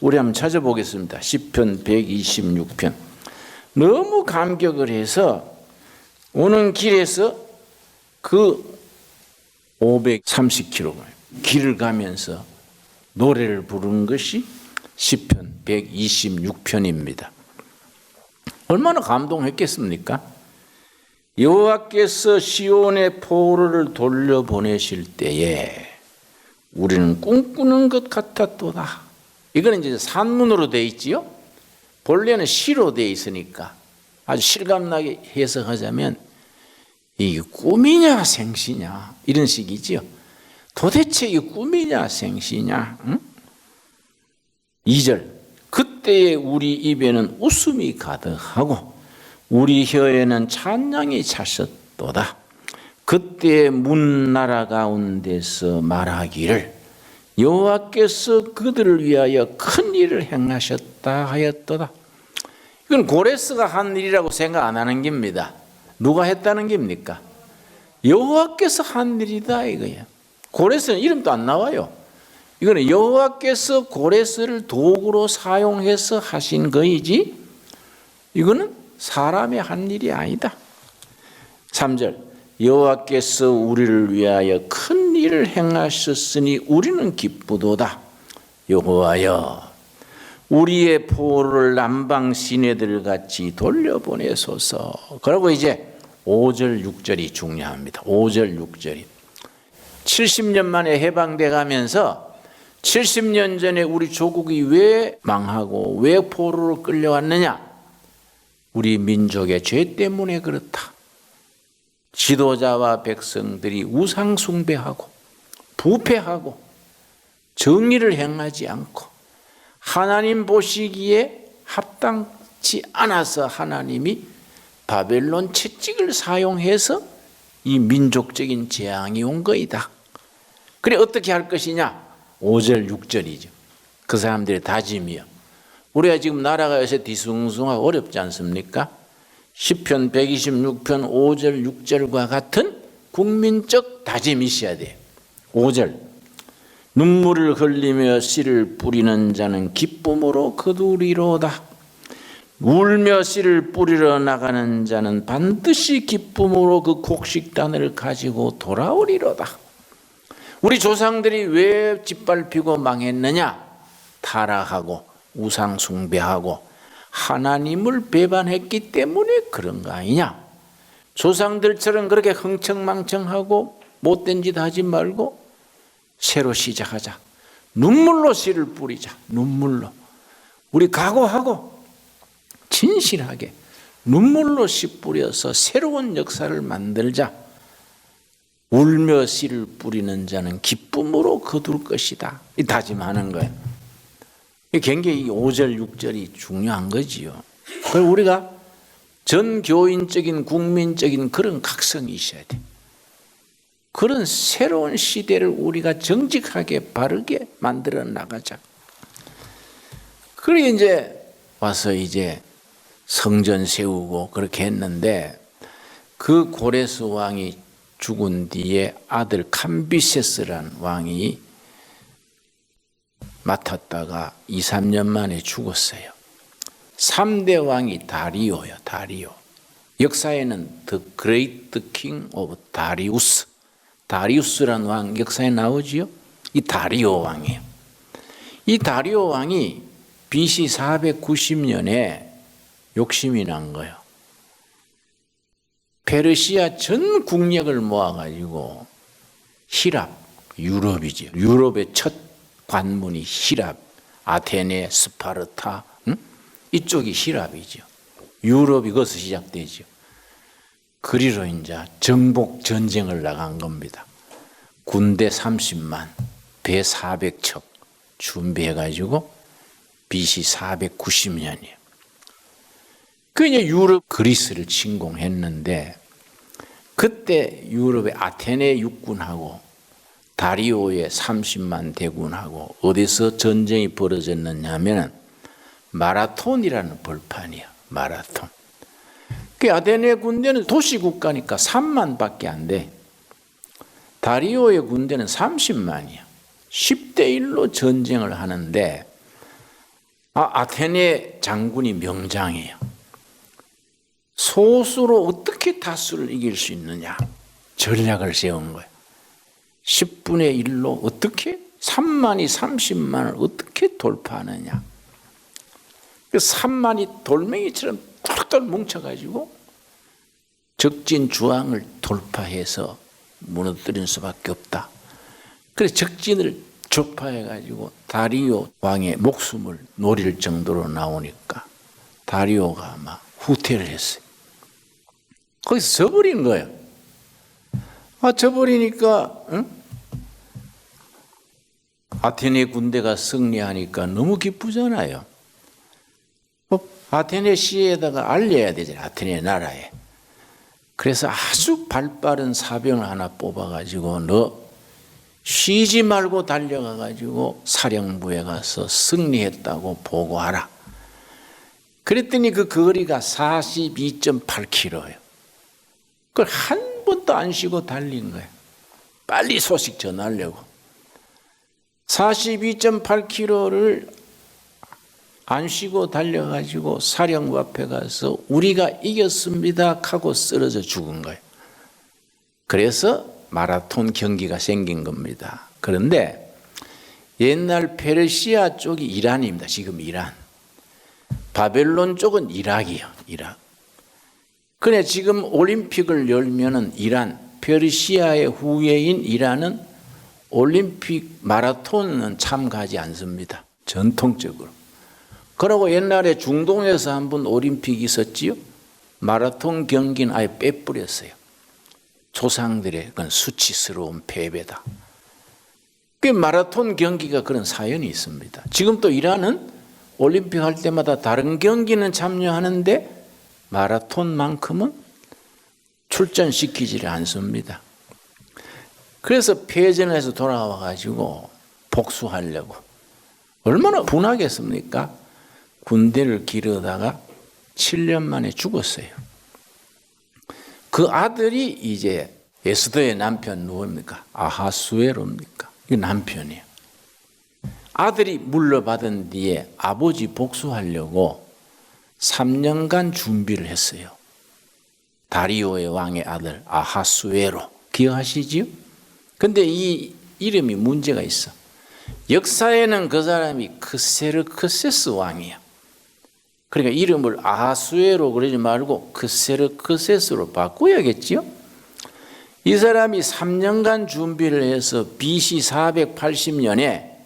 S1: 우리 한번 찾아보겠습니다. 시편 126편. 너무 감격을 해서 오는 길에서 그 530km 길을 가면서 노래를 부른 것이 시편 126편입니다. 얼마나 감동했겠습니까? 여호와께서 시온의 포로를 돌려보내실 때에 우리는 꿈꾸는 것 같았도다. 이거는 이제 산문으로 돼 있지요. 본래는 시로 돼 있으니까 아주 실감나게 해석하자면 이게 꿈이냐 생시냐 이런 식이지요. 도대체 이게 꿈이냐 생시냐? 응? 2절. 그때 그때에 우리 입에는 웃음이 가득하고 우리 혀에는 찬양이 찼었도다. 그때 문나라 가운데서 말하기를 여호와께서 그들을 위하여 큰 일을 행하셨다 하였도다. 이건 고레스가 한 일이라고 생각 안 하는 겁니다. 누가 했다는 겁니까? 여호와께서 한 일이다 이거예요. 고레스는 이름도 안 나와요. 이거는 여호와께서 고레스를 도구로 사용해서 하신 거이지 이거는 사람의 한 일이 아니다. 3절 여호와께서 우리를 위하여 큰 일을 행하셨으니 우리는 기쁘도다. 여호와여 우리의 포로를 남방 시내들 같이 돌려보내소서. 그리고 이제 5절 6절이 중요합니다. 5절 6절이 70년 만에 해방돼 가면서 70년 전에 우리 조국이 왜 망하고 왜 포로로 끌려왔느냐? 우리 민족의 죄 때문에 그렇다. 지도자와 백성들이 우상 숭배하고 부패하고 정의를 행하지 않고 하나님 보시기에 합당치 않아서 하나님이 바벨론 채찍을 사용해서 이 민족적인 재앙이 온 거이다. 그래 어떻게 할 것이냐? 5절 6절이죠. 그 사람들의 다짐이요. 우리가 지금 나라가 요새 뒤숭숭하고 어렵지 않습니까? 시편 126편 5절 6절과 같은 국민적 다짐이 있어야 돼요. 5절 눈물을 흘리며 씨를 뿌리는 자는 기쁨으로 거두리로다. 울며 씨를 뿌리러 나가는 자는 반드시 기쁨으로 그 곡식단을 가지고 돌아오리로다. 우리 조상들이 왜 짓밟히고 망했느냐? 타락하고 우상 숭배하고 하나님을 배반했기 때문에 그런 거 아니냐? 조상들처럼 그렇게 흥청망청하고 못된 짓 하지 말고 새로 시작하자. 눈물로 씨를 뿌리자. 눈물로. 우리 각오하고 진실하게 눈물로 씨 뿌려서 새로운 역사를 만들자. 울며 씨를 뿌리는 자는 기쁨으로 거둘 것이다. 이 다짐하는 거예요. 굉장히 5절 6절이 중요한 거지요. 그리고 우리가 전교인적인 국민적인 그런 각성이 있어야 돼. 그런 새로운 시대를 우리가 정직하게 바르게 만들어 나가자. 그리고 이제 와서 이제 성전 세우고 그렇게 했는데 그 고레스 왕이 죽은 뒤에 아들 캄비세스란 왕이 맡았다가 2, 3년 만에 죽었어요. 3대 왕이 다리오요. 다리오. 역사에는 The Great King of Darius. 다리우스란 왕 역사에 나오지요. 이 다리오 왕이에요. 이 다리오 왕이 BC 490년에 욕심이 난 거예요. 페르시아 전 국력을 모아가지고 히랍, 유럽이죠. 유럽의 첫 관문이 히랍, 아테네, 스파르타, 이쪽이 히랍이죠. 유럽이 거기서 시작되죠. 그리로 이제 정복 전쟁을 나간 겁니다. 군대 30만, 배 400척 준비해가지고 BC 490년이에요. 그 이제 유럽 그리스를 침공했는데 그때 유럽의 아테네 육군하고 다리오의 30만 대군하고 어디서 전쟁이 벌어졌느냐 하면 마라톤이라는 벌판이야. 마라톤. 그 아테네 군대는 도시국가니까 3만밖에 안 돼. 다리오의 군대는 30만이야. 10대 1로 전쟁을 하는데 아테네 장군이 명장이에요. 소수로 어떻게 다수를 이길 수 있느냐 전략을 세운 거예요. 10분의 1로 어떻게 3만이 30만을 어떻게 돌파하느냐. 그 3만이 돌멩이처럼 똘똘 뭉쳐가지고 적진 주황을 돌파해서 무너뜨린 수밖에 없다. 그래서 적진을 좁파해가지고 다리오 왕의 목숨을 노릴 정도로 나오니까 다리오가 막 후퇴를 했어요. 거기서 져버린 거예요. 져버리니까 아테네 군대가 승리하니까 너무 기쁘잖아요. 아테네 시에다가 알려야 되잖아요. 아테네 나라에. 그래서 아주 발빠른 사병을 하나 뽑아가지고 너 쉬지 말고 달려가가지고 사령부에 가서 승리했다고 보고하라. 그랬더니 그 거리가 42.8km예요. 그걸 한 번도 안 쉬고 달린 거예요. 빨리 소식 전하려고. 42.8km를 안 쉬고 달려가지고 사령부 앞에 가서 우리가 이겼습니다 하고 쓰러져 죽은 거예요. 그래서 마라톤 경기가 생긴 겁니다. 그런데 옛날 페르시아 쪽이 이란입니다. 지금 이란. 바벨론 쪽은 이락이에요. 이락. 그래 지금 올림픽을 열면은 이란, 페르시아의 후예인 이란은 올림픽 마라톤은 참가하지 않습니다. 전통적으로. 그러고 옛날에 중동에서 한번 올림픽이 있었지요. 마라톤 경기는 아예 빼뿌렸어요. 조상들의 그건 수치스러운 패배다. 그 마라톤 경기가 그런 사연이 있습니다. 지금 또 이란은 올림픽 할 때마다 다른 경기는 참여하는데 마라톤만큼은 출전시키지를 않습니다. 그래서 패전에서 돌아와 가지고 복수하려고 얼마나 분하겠습니까? 군대를 기르다가 7년 만에 죽었어요. 그 아들이 이제 에스더의 남편 누굽니까? 아하수에로입니까? 이 남편이에요. 아들이 물려받은 뒤에 아버지 복수하려고 3년간 준비를 했어요. 다리오의 왕의 아들 아하수에로 기억하시지요? 근데 이 이름이 문제가 있어. 역사에는 그 사람이 크세르크세스 왕이야. 그러니까 이름을 아하수에로 그러지 말고 크세르크세스로 바꿔야겠지요? 이 사람이 3년간 준비를 해서 BC 480년에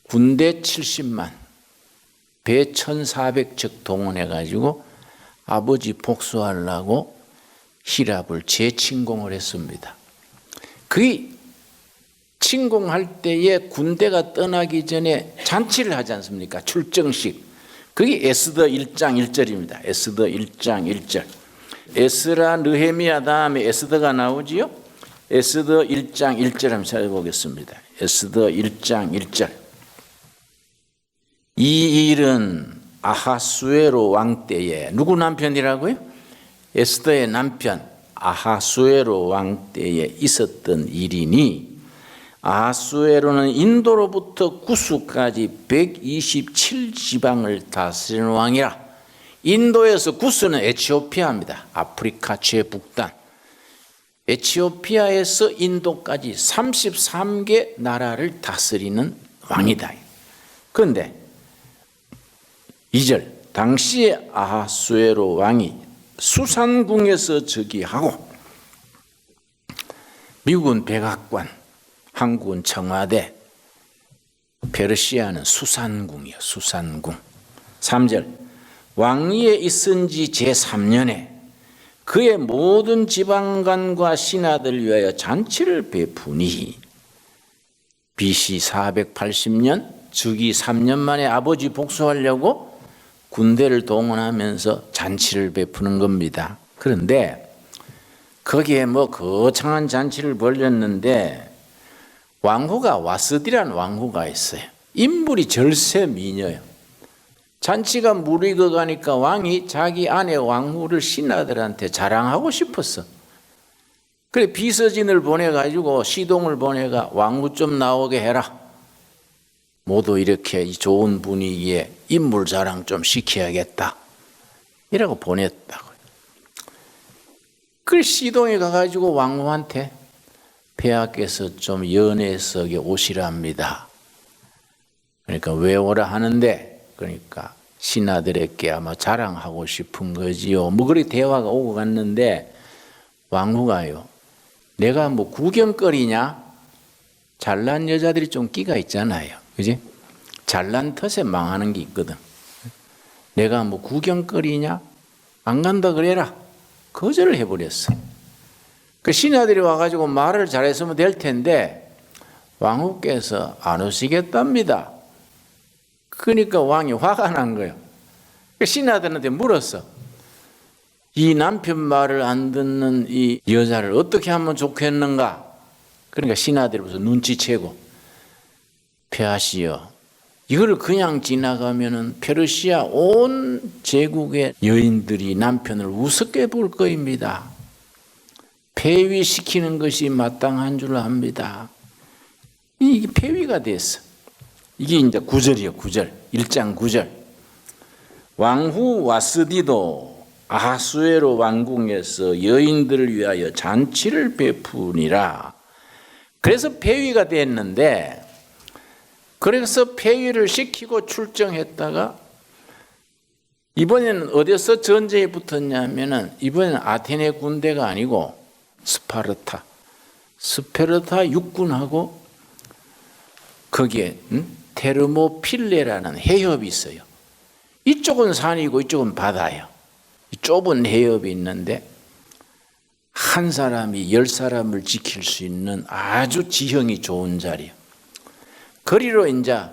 S1: 군대 70만, 배 1400척 동원해가지고 아버지 복수하려고 히랍을 재침공을 했습니다. 그 침공할 때에 군대가 떠나기 전에 잔치를 하지 않습니까? 출정식. 그게 에스더 1장 1절입니다. 에스더 1장 1절. 에스라 느헤미야 다음에 에스더가 나오지요. 에스더 1장 1절 한번 찾아보겠습니다. 에스더 1장 1절. 이 일은 아하수에로 왕 때에 누구 남편이라고요? 에스더의 남편 아하수에로 왕 때에 있었던 일이니 아하수에로는 인도로부터 구스까지 127지방을 다스리는 왕이라. 인도에서 구스는 에티오피아입니다. 아프리카 최북단. 에티오피아에서 인도까지 33개 나라를 다스리는 왕이다. 그런데 2절 당시에 아하수에로 왕이 수산궁에서 즉위하고 미국은 백악관, 한국은 청와대, 페르시아는 수산궁이요. 수산궁. 3절 왕위에 있은 지 제3년에 그의 모든 지방관과 신하들 위하여 잔치를 베푸니 BC 480년 즉위 3년 만에 아버지 복수하려고 군대를 동원하면서 잔치를 베푸는 겁니다. 그런데 거기에 뭐 거창한 잔치를 벌였는데 왕후가 와스디라는 왕후가 있어요. 인물이 절세 미녀예요. 잔치가 무르익어 가니까 왕이 자기 아내 왕후를 신하들한테 자랑하고 싶었어. 그래 비서진을 보내가지고 시동을 보내가 왕후 좀 나오게 해라. 모두 이렇게 좋은 분위기에 인물 자랑 좀 시켜야겠다. 이라고 보냈다고요. 그 시동에 가가지고 왕후한테 폐하께서 좀 연회석에 오시랍니다. 그러니까 왜 오라 하는데, 그러니까 신하들에게 아마 자랑하고 싶은 거지요. 뭐 그렇게 대화가 오고 갔는데 왕후가요, 내가 뭐 구경거리냐? 잘난 여자들이 좀 끼가 있잖아요. 그지? 잘난 탓에 망하는 게 있거든. 내가 뭐 구경거리냐? 안 간다 그래라. 거절을 해버렸어. 그 신하들이 와가지고 말을 잘했으면 될 텐데 왕후께서 안 오시겠답니다. 그러니까 왕이 화가 난 거예요. 신하들한테 물었어. 이 남편 말을 안 듣는 이 여자를 어떻게 하면 좋겠는가? 그러니까 신하들이 무슨 눈치채고, 폐하시여, 이걸 그냥 지나가면은 페르시아 온 제국의 여인들이 남편을 우습게 볼 거입니다. 폐위시키는 것이 마땅한 줄 압니다. 이게 폐위가 됐어. 이게 이제 9절이요, 9절. 1장 9절. 왕후 와스디도 아하수에로 왕궁에서 여인들을 위하여 잔치를 베푸니라. 그래서 폐위가 됐는데, 그래서 폐위를 시키고 출정했다가 이번에는 어디서 전쟁에 붙었냐면은 이번에는 아테네 군대가 아니고 스파르타 육군하고 거기에 테르모필레라는 해협이 있어요. 이쪽은 산이고 이쪽은 바다예요. 좁은 해협이 있는데 한 사람이 10사람을 지킬 수 있는 아주 지형이 좋은 자리예요. 거리로 이제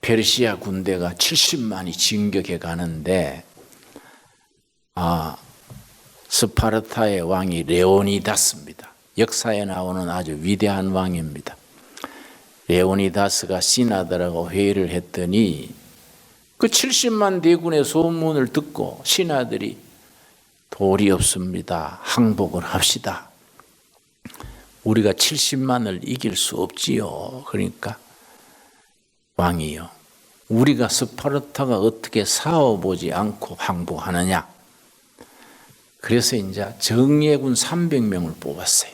S1: 페르시아 군대가 70만이 진격해 가는데, 스파르타의 왕이 레오니다스입니다. 역사에 나오는 아주 위대한 왕입니다. 레오니다스가 신하들하고 회의를 했더니 그 70만 대군의 소문을 듣고 신하들이 도리 없습니다. 항복을 합시다. 우리가 70만을 이길 수 없지요. 그러니까 왕이요, 우리가 스파르타가 어떻게 싸워보지 않고 항복하느냐. 그래서 이제 정예군 300명을 뽑았어요.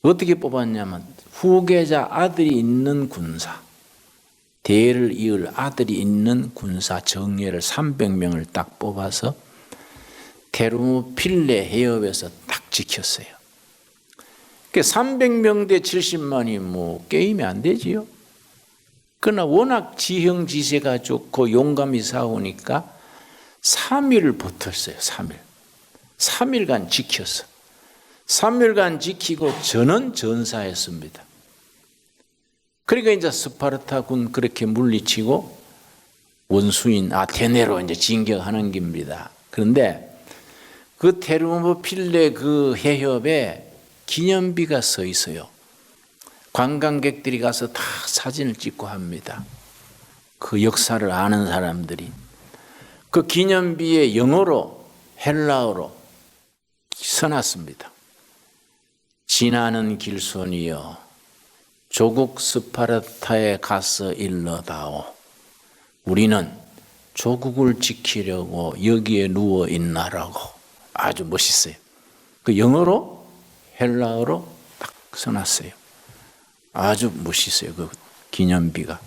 S1: 어떻게 뽑았냐면 후계자 아들이 있는 군사, 대를 이을 아들이 있는 군사 정예를 300명을 딱 뽑아서 테르모필레 해협에서 딱 지켰어요. 300명 대 70만이 뭐 게임이 안 되지요. 그러나 워낙 지형지세가 좋고 용감히 싸우니까 3일을 버텼어요. 3일간 지켰어. 3일간 지키고 전원 전사했습니다. 그러니까 이제 스파르타군 그렇게 물리치고 원수인 아테네로 이제 진격하는 겁니다. 그런데 그 테르모필레 그 해협에 기념비가 서 있어요. 관광객들이 가서 다 사진을 찍고 합니다. 그 역사를 아는 사람들이. 그 기념비에 영어로 헬라어로 써놨습니다. 지나는 길손이여 조국 스파르타에 가서 일러다오. 우리는 조국을 지키려고 여기에 누워 있나라고. 아주 멋있어요. 그 영어로 헬라어로 딱 써놨어요. 아주 멋있어요. 그 기념비가.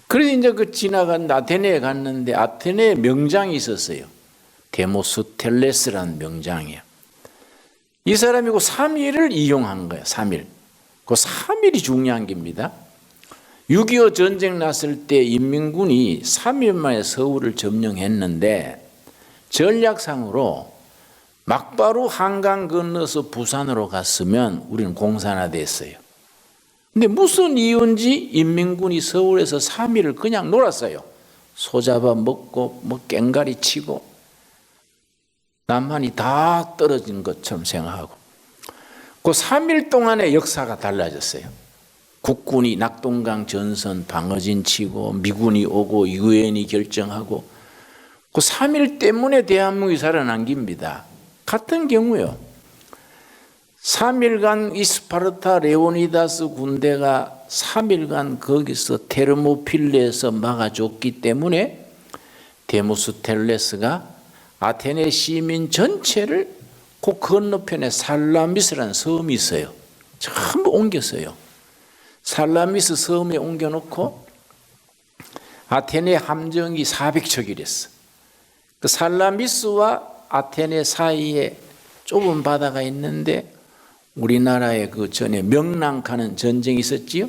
S1: 그래서 이제 그 지나간 아테네에 갔는데 아테네에 명장이 있었어요. 데모스텔레스라는 명장이에요. 이 사람이 그 3일을 이용한 거예요. 3일. 그 3일이 중요한 겁니다. 6.25 전쟁 났을 때 인민군이 3일 만에 서울을 점령했는데 전략상으로 막바로 한강 건너서 부산으로 갔으면 우리는 공산화됐어요. 근데 무슨 이유인지 인민군이 서울에서 3일을 그냥 놀았어요. 소잡아 먹고 뭐 깽가리 치고 남한이 다 떨어진 것처럼 생각하고. 그 3일 동안의 역사가 달라졌어요. 국군이 낙동강 전선 방어진 치고 미군이 오고 유엔이 결정하고 그 3일 때문에 대한민국이 살아난 겁니다. 같은 경우요. 3일간 이 스파르타 레오니다스 군대가 3일간 거기서 테르모필레에서 막아줬기 때문에 데모스텔레스가 아테네 시민 전체를 그 건너편에 살라미스라는 섬이 있어요. 전부 옮겼어요. 살라미스 섬에 옮겨놓고 아테네 함정이 400척이랬어. 그 살라미스와 아테네 사이에 좁은 바다가 있는데 우리나라에 그 전에 명랑하는 전쟁이 있었지요.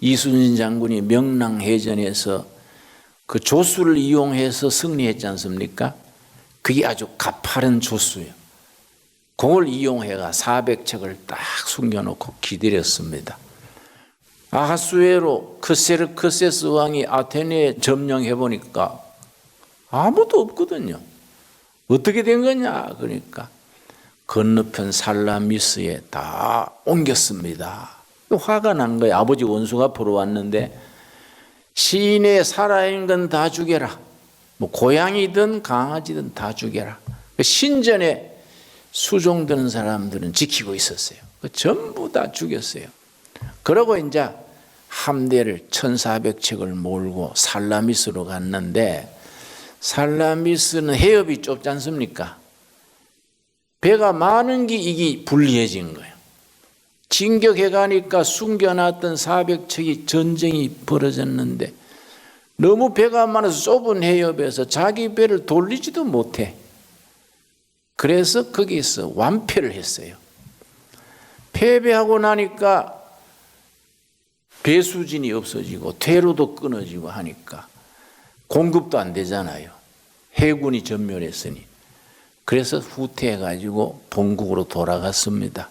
S1: 이순신 장군이 명랑해전에서 그 조수를 이용해서 승리했지 않습니까? 그게 아주 가파른 조수예요. 그걸 이용해가 400척을 딱 숨겨놓고 기다렸습니다. 아하수에로 크세르크세스 왕이 아테네에 점령해 보니까 아무도 없거든요. 어떻게 된 거냐? 그러니까 건너편 살라미스에 다 옮겼습니다. 화가 난 거예요. 아버지 원수가 보러 왔는데 시내에 살아있는 건 다 죽여라. 뭐 고양이든 강아지든 다 죽여라. 신전에 수종드는 사람들은 지키고 있었어요. 전부 다 죽였어요. 그러고 이제 함대를 1400척을 몰고 살라미스로 갔는데 살라미스는 해협이 좁지 않습니까? 배가 많은 게 이게 불리해진 거예요. 진격해 가니까 숨겨놨던 400척이 전쟁이 벌어졌는데 너무 배가 많아서 좁은 해협에서 자기 배를 돌리지도 못해. 그래서 거기서 완패를 했어요. 패배하고 나니까 배수진이 없어지고 퇴로도 끊어지고 하니까 공급도 안 되잖아요. 해군이 전멸했으니. 그래서 후퇴해가지고 본국으로 돌아갔습니다.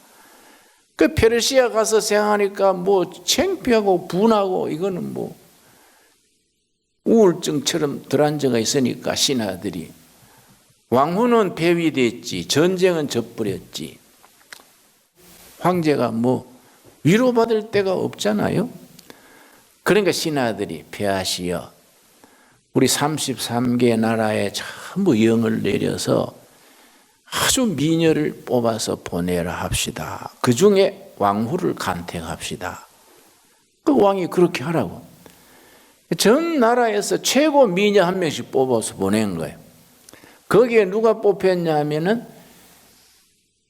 S1: 그 페르시아 가서 생각하니까 뭐 창피하고 분하고 이거는 뭐 우울증처럼 들어앉아가 있으니까 신하들이 왕후는 폐위됐지 전쟁은 져버렸지 황제가 뭐 위로받을 데가 없잖아요. 그러니까 신하들이 폐하시여 우리 33개 나라에 전부 영을 내려서 아주 미녀를 뽑아서 보내라 합시다. 그 중에 왕후를 간택합시다. 그 왕이 그렇게 하라고. 전 나라에서 최고 미녀 한 명씩 뽑아서 보낸 거예요. 거기에 누가 뽑혔냐 하면은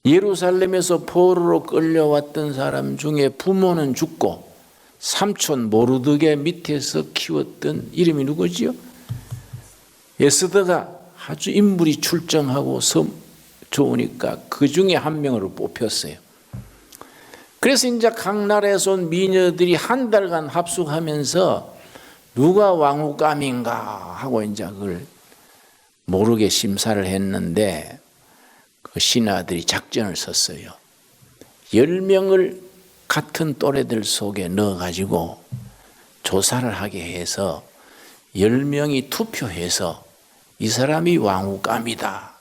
S1: 예루살렘에서 포로로 끌려왔던 사람 중에 부모는 죽고 삼촌 모르드게 밑에서 키웠던 이름이 누구지요? 에스더가 아주 인물이 출중하고 좋으니까 그 중에 한 명으로 뽑혔어요. 그래서 이제 각 나라에서 온 미녀들이 한 달간 합숙하면서 누가 왕후감인가 하고 이제 그걸 모르게 심사를 했는데 그 신하들이 작전을 썼어요. 10명을 같은 또래들 속에 넣어가지고 조사를 하게 해서 10명이 투표해서 이 사람이 왕후감이다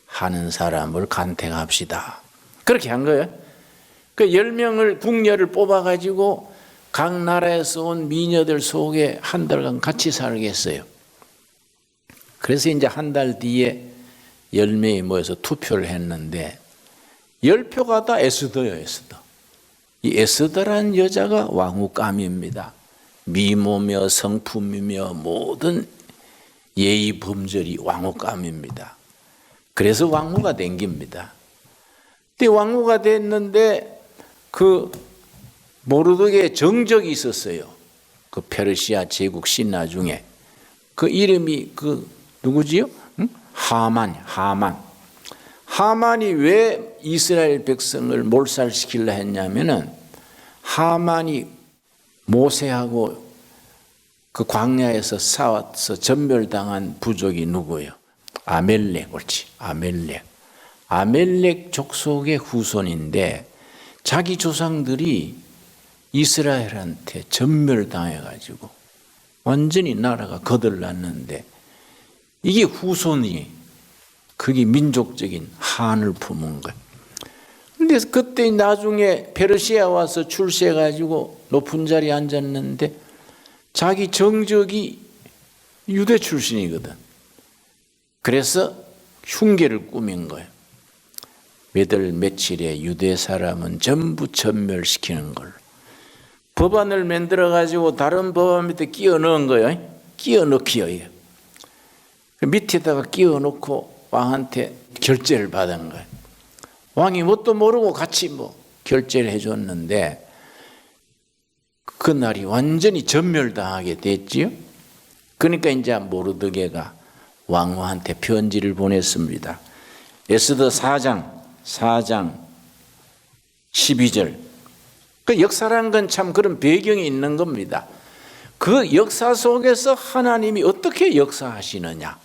S1: 하는 사람을 간택합시다. 그렇게 한 거예요. 그 10명을 궁녀를 뽑아가지고 각 나라에서 온 미녀들 속에 한 달간 같이 살겠어요. 그래서 이제 한 달 뒤에 10명이 모여서 투표를 했는데 10표가 다 에스더예요. 에스더. 이 에스더라는 여자가 왕후감입니다. 미모며 성품이며 모든 예의 범절이 왕후감입니다. 그래서 왕후가 된 겁니다. 근데 왕후가 됐는데 그 모르드게의 정적이 있었어요. 그 페르시아 제국 신하 중에 그 이름이 그 누구지요? 하만이 왜 이스라엘 백성을 몰살시키려 했냐면은 하만이 모세하고 그 광야에서 싸워서 전멸당한 부족이 누구예요? 아멜렉, 옳지. 아멜렉 족속의 후손인데 자기 조상들이 이스라엘한테 전멸당해가지고 완전히 나라가 거들났는데 이게 후손이 그게 민족적인 한을 품은 거예요. 근데 그때 나중에 페르시아 와서 출세해가지고 높은 자리에 앉았는데 자기 정적이 유대 출신이거든. 그래서 흉계를 꾸민 거예요. 몇 월 며칠에 유대 사람은 전부 전멸시키는 걸로. 법안을 만들어가지고 다른 법안 밑에 끼워 넣은 거예요. 끼워 넣기요. 밑에다가 끼워 넣고 왕한테 결제를 받은 거예요. 왕이 뭣도 모르고 같이 결제를 해줬는데 그날이 완전히 전멸당하게 됐지요. 그러니까 이제 모르드게가 왕후한테 편지를 보냈습니다. 에스더 4장 12절. 그 역사라는 건 참 그런 배경이 있는 겁니다. 그 역사 속에서 하나님이 어떻게 역사하시느냐,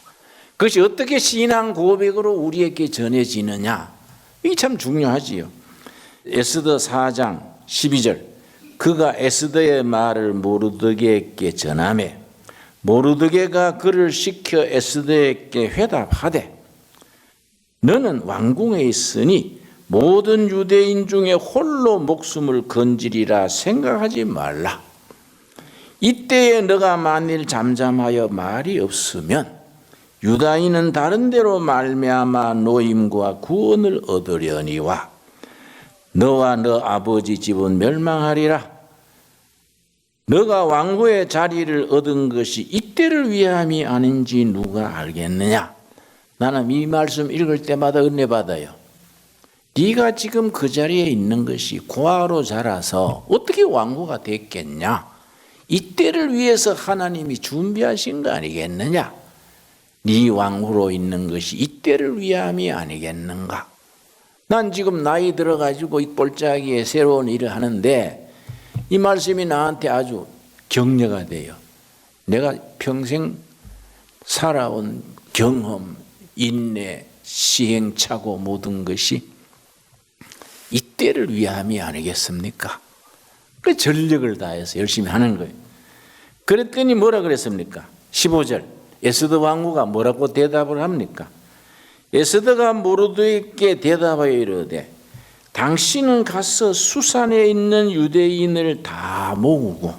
S1: 그것이 어떻게 신앙 고백으로 우리에게 전해지느냐, 이게 참 중요하지요. 에스더 4장 12절. 그가 에스더의 말을 모르드게에게 전하매 모르드게가 그를 시켜 에스더에게 회답하되 너는 왕궁에 있으니 모든 유대인 중에 홀로 목숨을 건지리라 생각하지 말라. 이때에 너가 만일 잠잠하여 말이 없으면 유다인은 다른 데로 말미암아 노임과 구원을 얻으려니와 너와 너 아버지 집은 멸망하리라. 너가 왕후의 자리를 얻은 것이 이때를 위함이 아닌지 누가 알겠느냐. 나는 이 말씀 읽을 때마다 은혜 받아요. 네가 지금 그 자리에 있는 것이 고아로 자라서 어떻게 왕후가 됐겠냐. 이때를 위해서 하나님이 준비하신 거 아니겠느냐. 네 왕후로 있는 것이 이때를 위함이 아니겠는가. 난 지금 나이 들어가지고 이 볼짜기에 새로운 일을 하는데 이 말씀이 나한테 아주 격려가 돼요. 내가 평생 살아온 경험, 인내, 시행착오 모든 것이 이때를 위함이 아니겠습니까? 그 전력을 다해서 열심히 하는 거예요. 그랬더니 뭐라 그랬습니까? 15절 에스더 왕후가 뭐라고 대답을 합니까? 에스더가 모르드게에게 대답하여 이르되 당신은 가서 수산에 있는 유대인을 다 모으고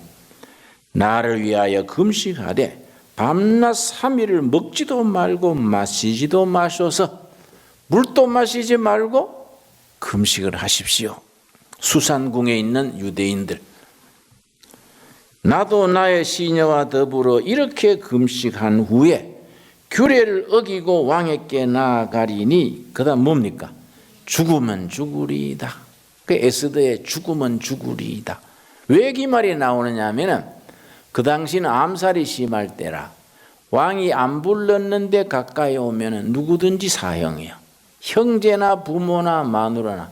S1: 나를 위하여 금식하되 밤낮 3일을 먹지도 말고 마시지도 마셔서 물도 마시지 말고 금식을 하십시오. 수산궁에 있는 유대인들. 나도 나의 시녀와 더불어 이렇게 금식한 후에 규례를 어기고 왕에게 나아가리니 그 다음 뭡니까? 죽으면 죽으리이다. 그 에스더의 죽으면 죽으리이다. 왜 이 말이 나오느냐 하면은 그 당시는 암살이 심할 때라 왕이 안 불렀는데 가까이 오면은 누구든지 사형이에요. 형제나 부모나 마누라나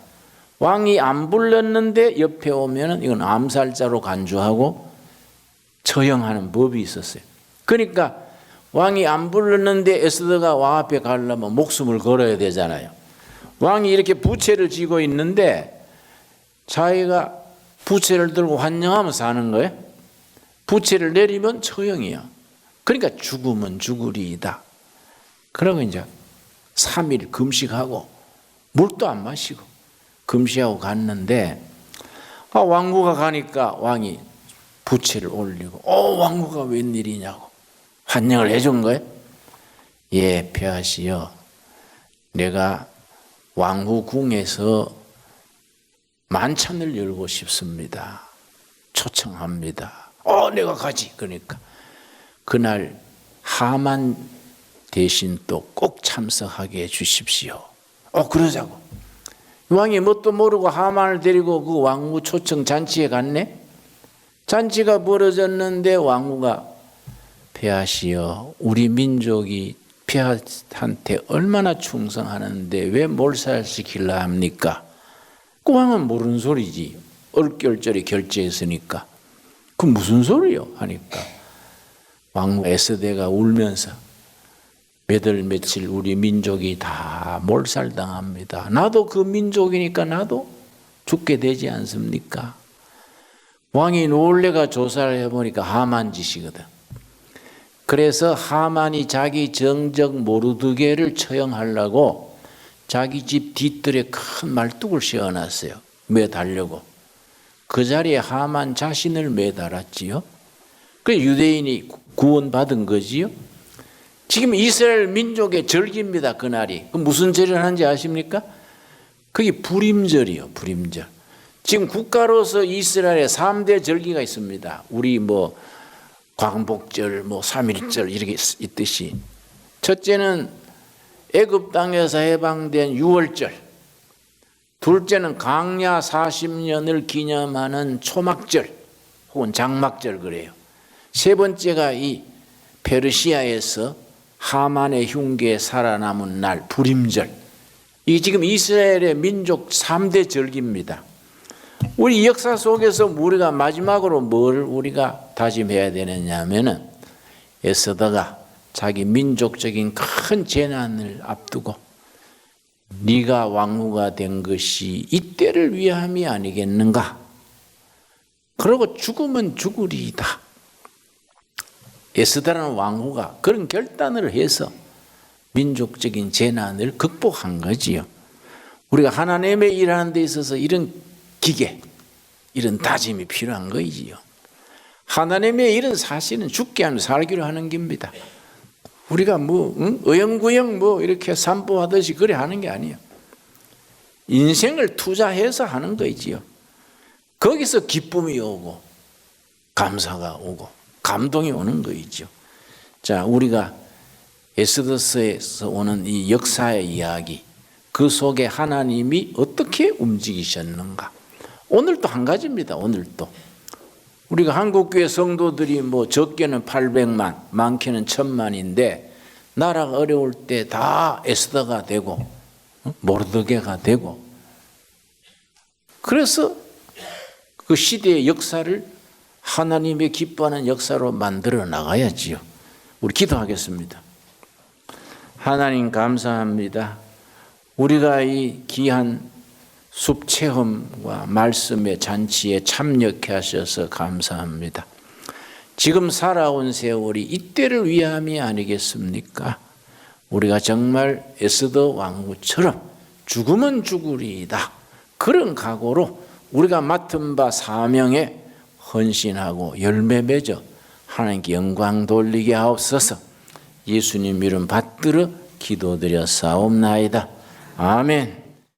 S1: 왕이 안 불렀는데 옆에 오면은 이건 암살자로 간주하고 처형하는 법이 있었어요. 그러니까 왕이 안 불렀는데 에스더가 왕 앞에 가려면 목숨을 걸어야 되잖아요. 왕이 이렇게 부채를 쥐고 있는데 자기가 부채를 들고 환영하면서 사는 거예요. 부채를 내리면 처형이야. 그러니까 죽으면 죽으리이다. 그러고 이제 3일 금식하고 물도 안 마시고 금식하고 갔는데 왕후가 가니까 왕이 부채를 올리고 왕후가 웬일이냐고 환영을 해준 거예요. 예, 폐하시여, 내가 왕후 궁에서 만찬을 열고 싶습니다. 초청합니다. 내가 가지. 그러니까 그날 하만 대신 또 꼭 참석하게 해주십시오. 그러자고. 왕이 뭣도 모르고 하만을 데리고 그 왕후 초청 잔치에 갔네. 잔치가 벌어졌는데 왕후가 폐하시여, 우리 민족이 폐하한테 얼마나 충성하는데 왜 몰살시키려 합니까? 그 왕은 모르는 소리지. 얼결절에 결제했으니까. 그 무슨 소리요? 하니까 왕후 에스더가 울면서 몇월 며칠 우리 민족이 다 몰살당합니다. 나도 그 민족이니까 나도 죽게 되지 않습니까? 왕이 놀래가 조사를 해보니까 하만 짓이거든. 그래서 하만이 자기 정적 모르드게를 처형하려고 자기 집 뒤뜰에 큰 말뚝을 씌워놨어요. 매달려고. 그 자리에 하만 자신을 매달았지요. 그 유대인이 구원받은 거지요. 지금 이스라엘 민족의 절기입니다. 그날이. 그 무슨 절을 하는지 아십니까? 그게 부림절이요. 부림절. 지금 국가로서 이스라엘에 3대 절기가 있습니다. 우리 광복절, 3.1절 이렇게 있듯이. 첫째는 애굽 땅에서 해방된 6월절. 둘째는 광야 40년을 기념하는 초막절 혹은 장막절 그래요. 세 번째가 이 페르시아에서 하만의 흉계에 살아남은 날 부림절. 이게 지금 이스라엘의 민족 3대 절기입니다. 우리 역사 속에서 우리가 마지막으로 뭘 우리가 다짐해야 되느냐 하면은 에스더가 자기 민족적인 큰 재난을 앞두고 네가 왕후가 된 것이 이때를 위함이 아니겠는가? 그러고 죽으면 죽으리이다. 에스더라는 왕후가 그런 결단을 해서 민족적인 재난을 극복한 거지요. 우리가 하나님의 일하는 데 있어서 이런 기계, 이런 다짐이 필요한 거이지요. 하나님의 일은 사실은 죽게 하면 살기로 하는 겁니다. 우리가 어영부영 이렇게 산보하듯이 그래 하는 게 아니에요. 인생을 투자해서 하는 거이지요. 거기서 기쁨이 오고 감사가 오고 감동이 오는 거이죠. 자, 우리가 에스더서에서 오는 이 역사의 이야기, 그 속에 하나님이 어떻게 움직이셨는가? 오늘도 한 가지입니다. 오늘도 우리가 한국교회 성도들이 적게는 800만, 많게는 1000만인데 나라가 어려울 때 다 에스더가 되고 모르드게가 되고, 그래서 그 시대의 역사를 하나님의 기뻐하는 역사로 만들어 나가야지요. 우리 기도하겠습니다. 하나님 감사합니다. 우리가 이 귀한 숲체험과 말씀의 잔치에 참여케 하셔서 감사합니다. 지금 살아온 세월이 이때를 위함이 아니겠습니까? 우리가 정말 에스더 왕후처럼 죽으면 죽으리이다, 그런 각오로 우리가 맡은 바 사명에 헌신하고 열매 맺어 하나님께 영광 돌리게 하옵소서. 예수님 이름 받들어 기도드려 싸움나이다. 아멘.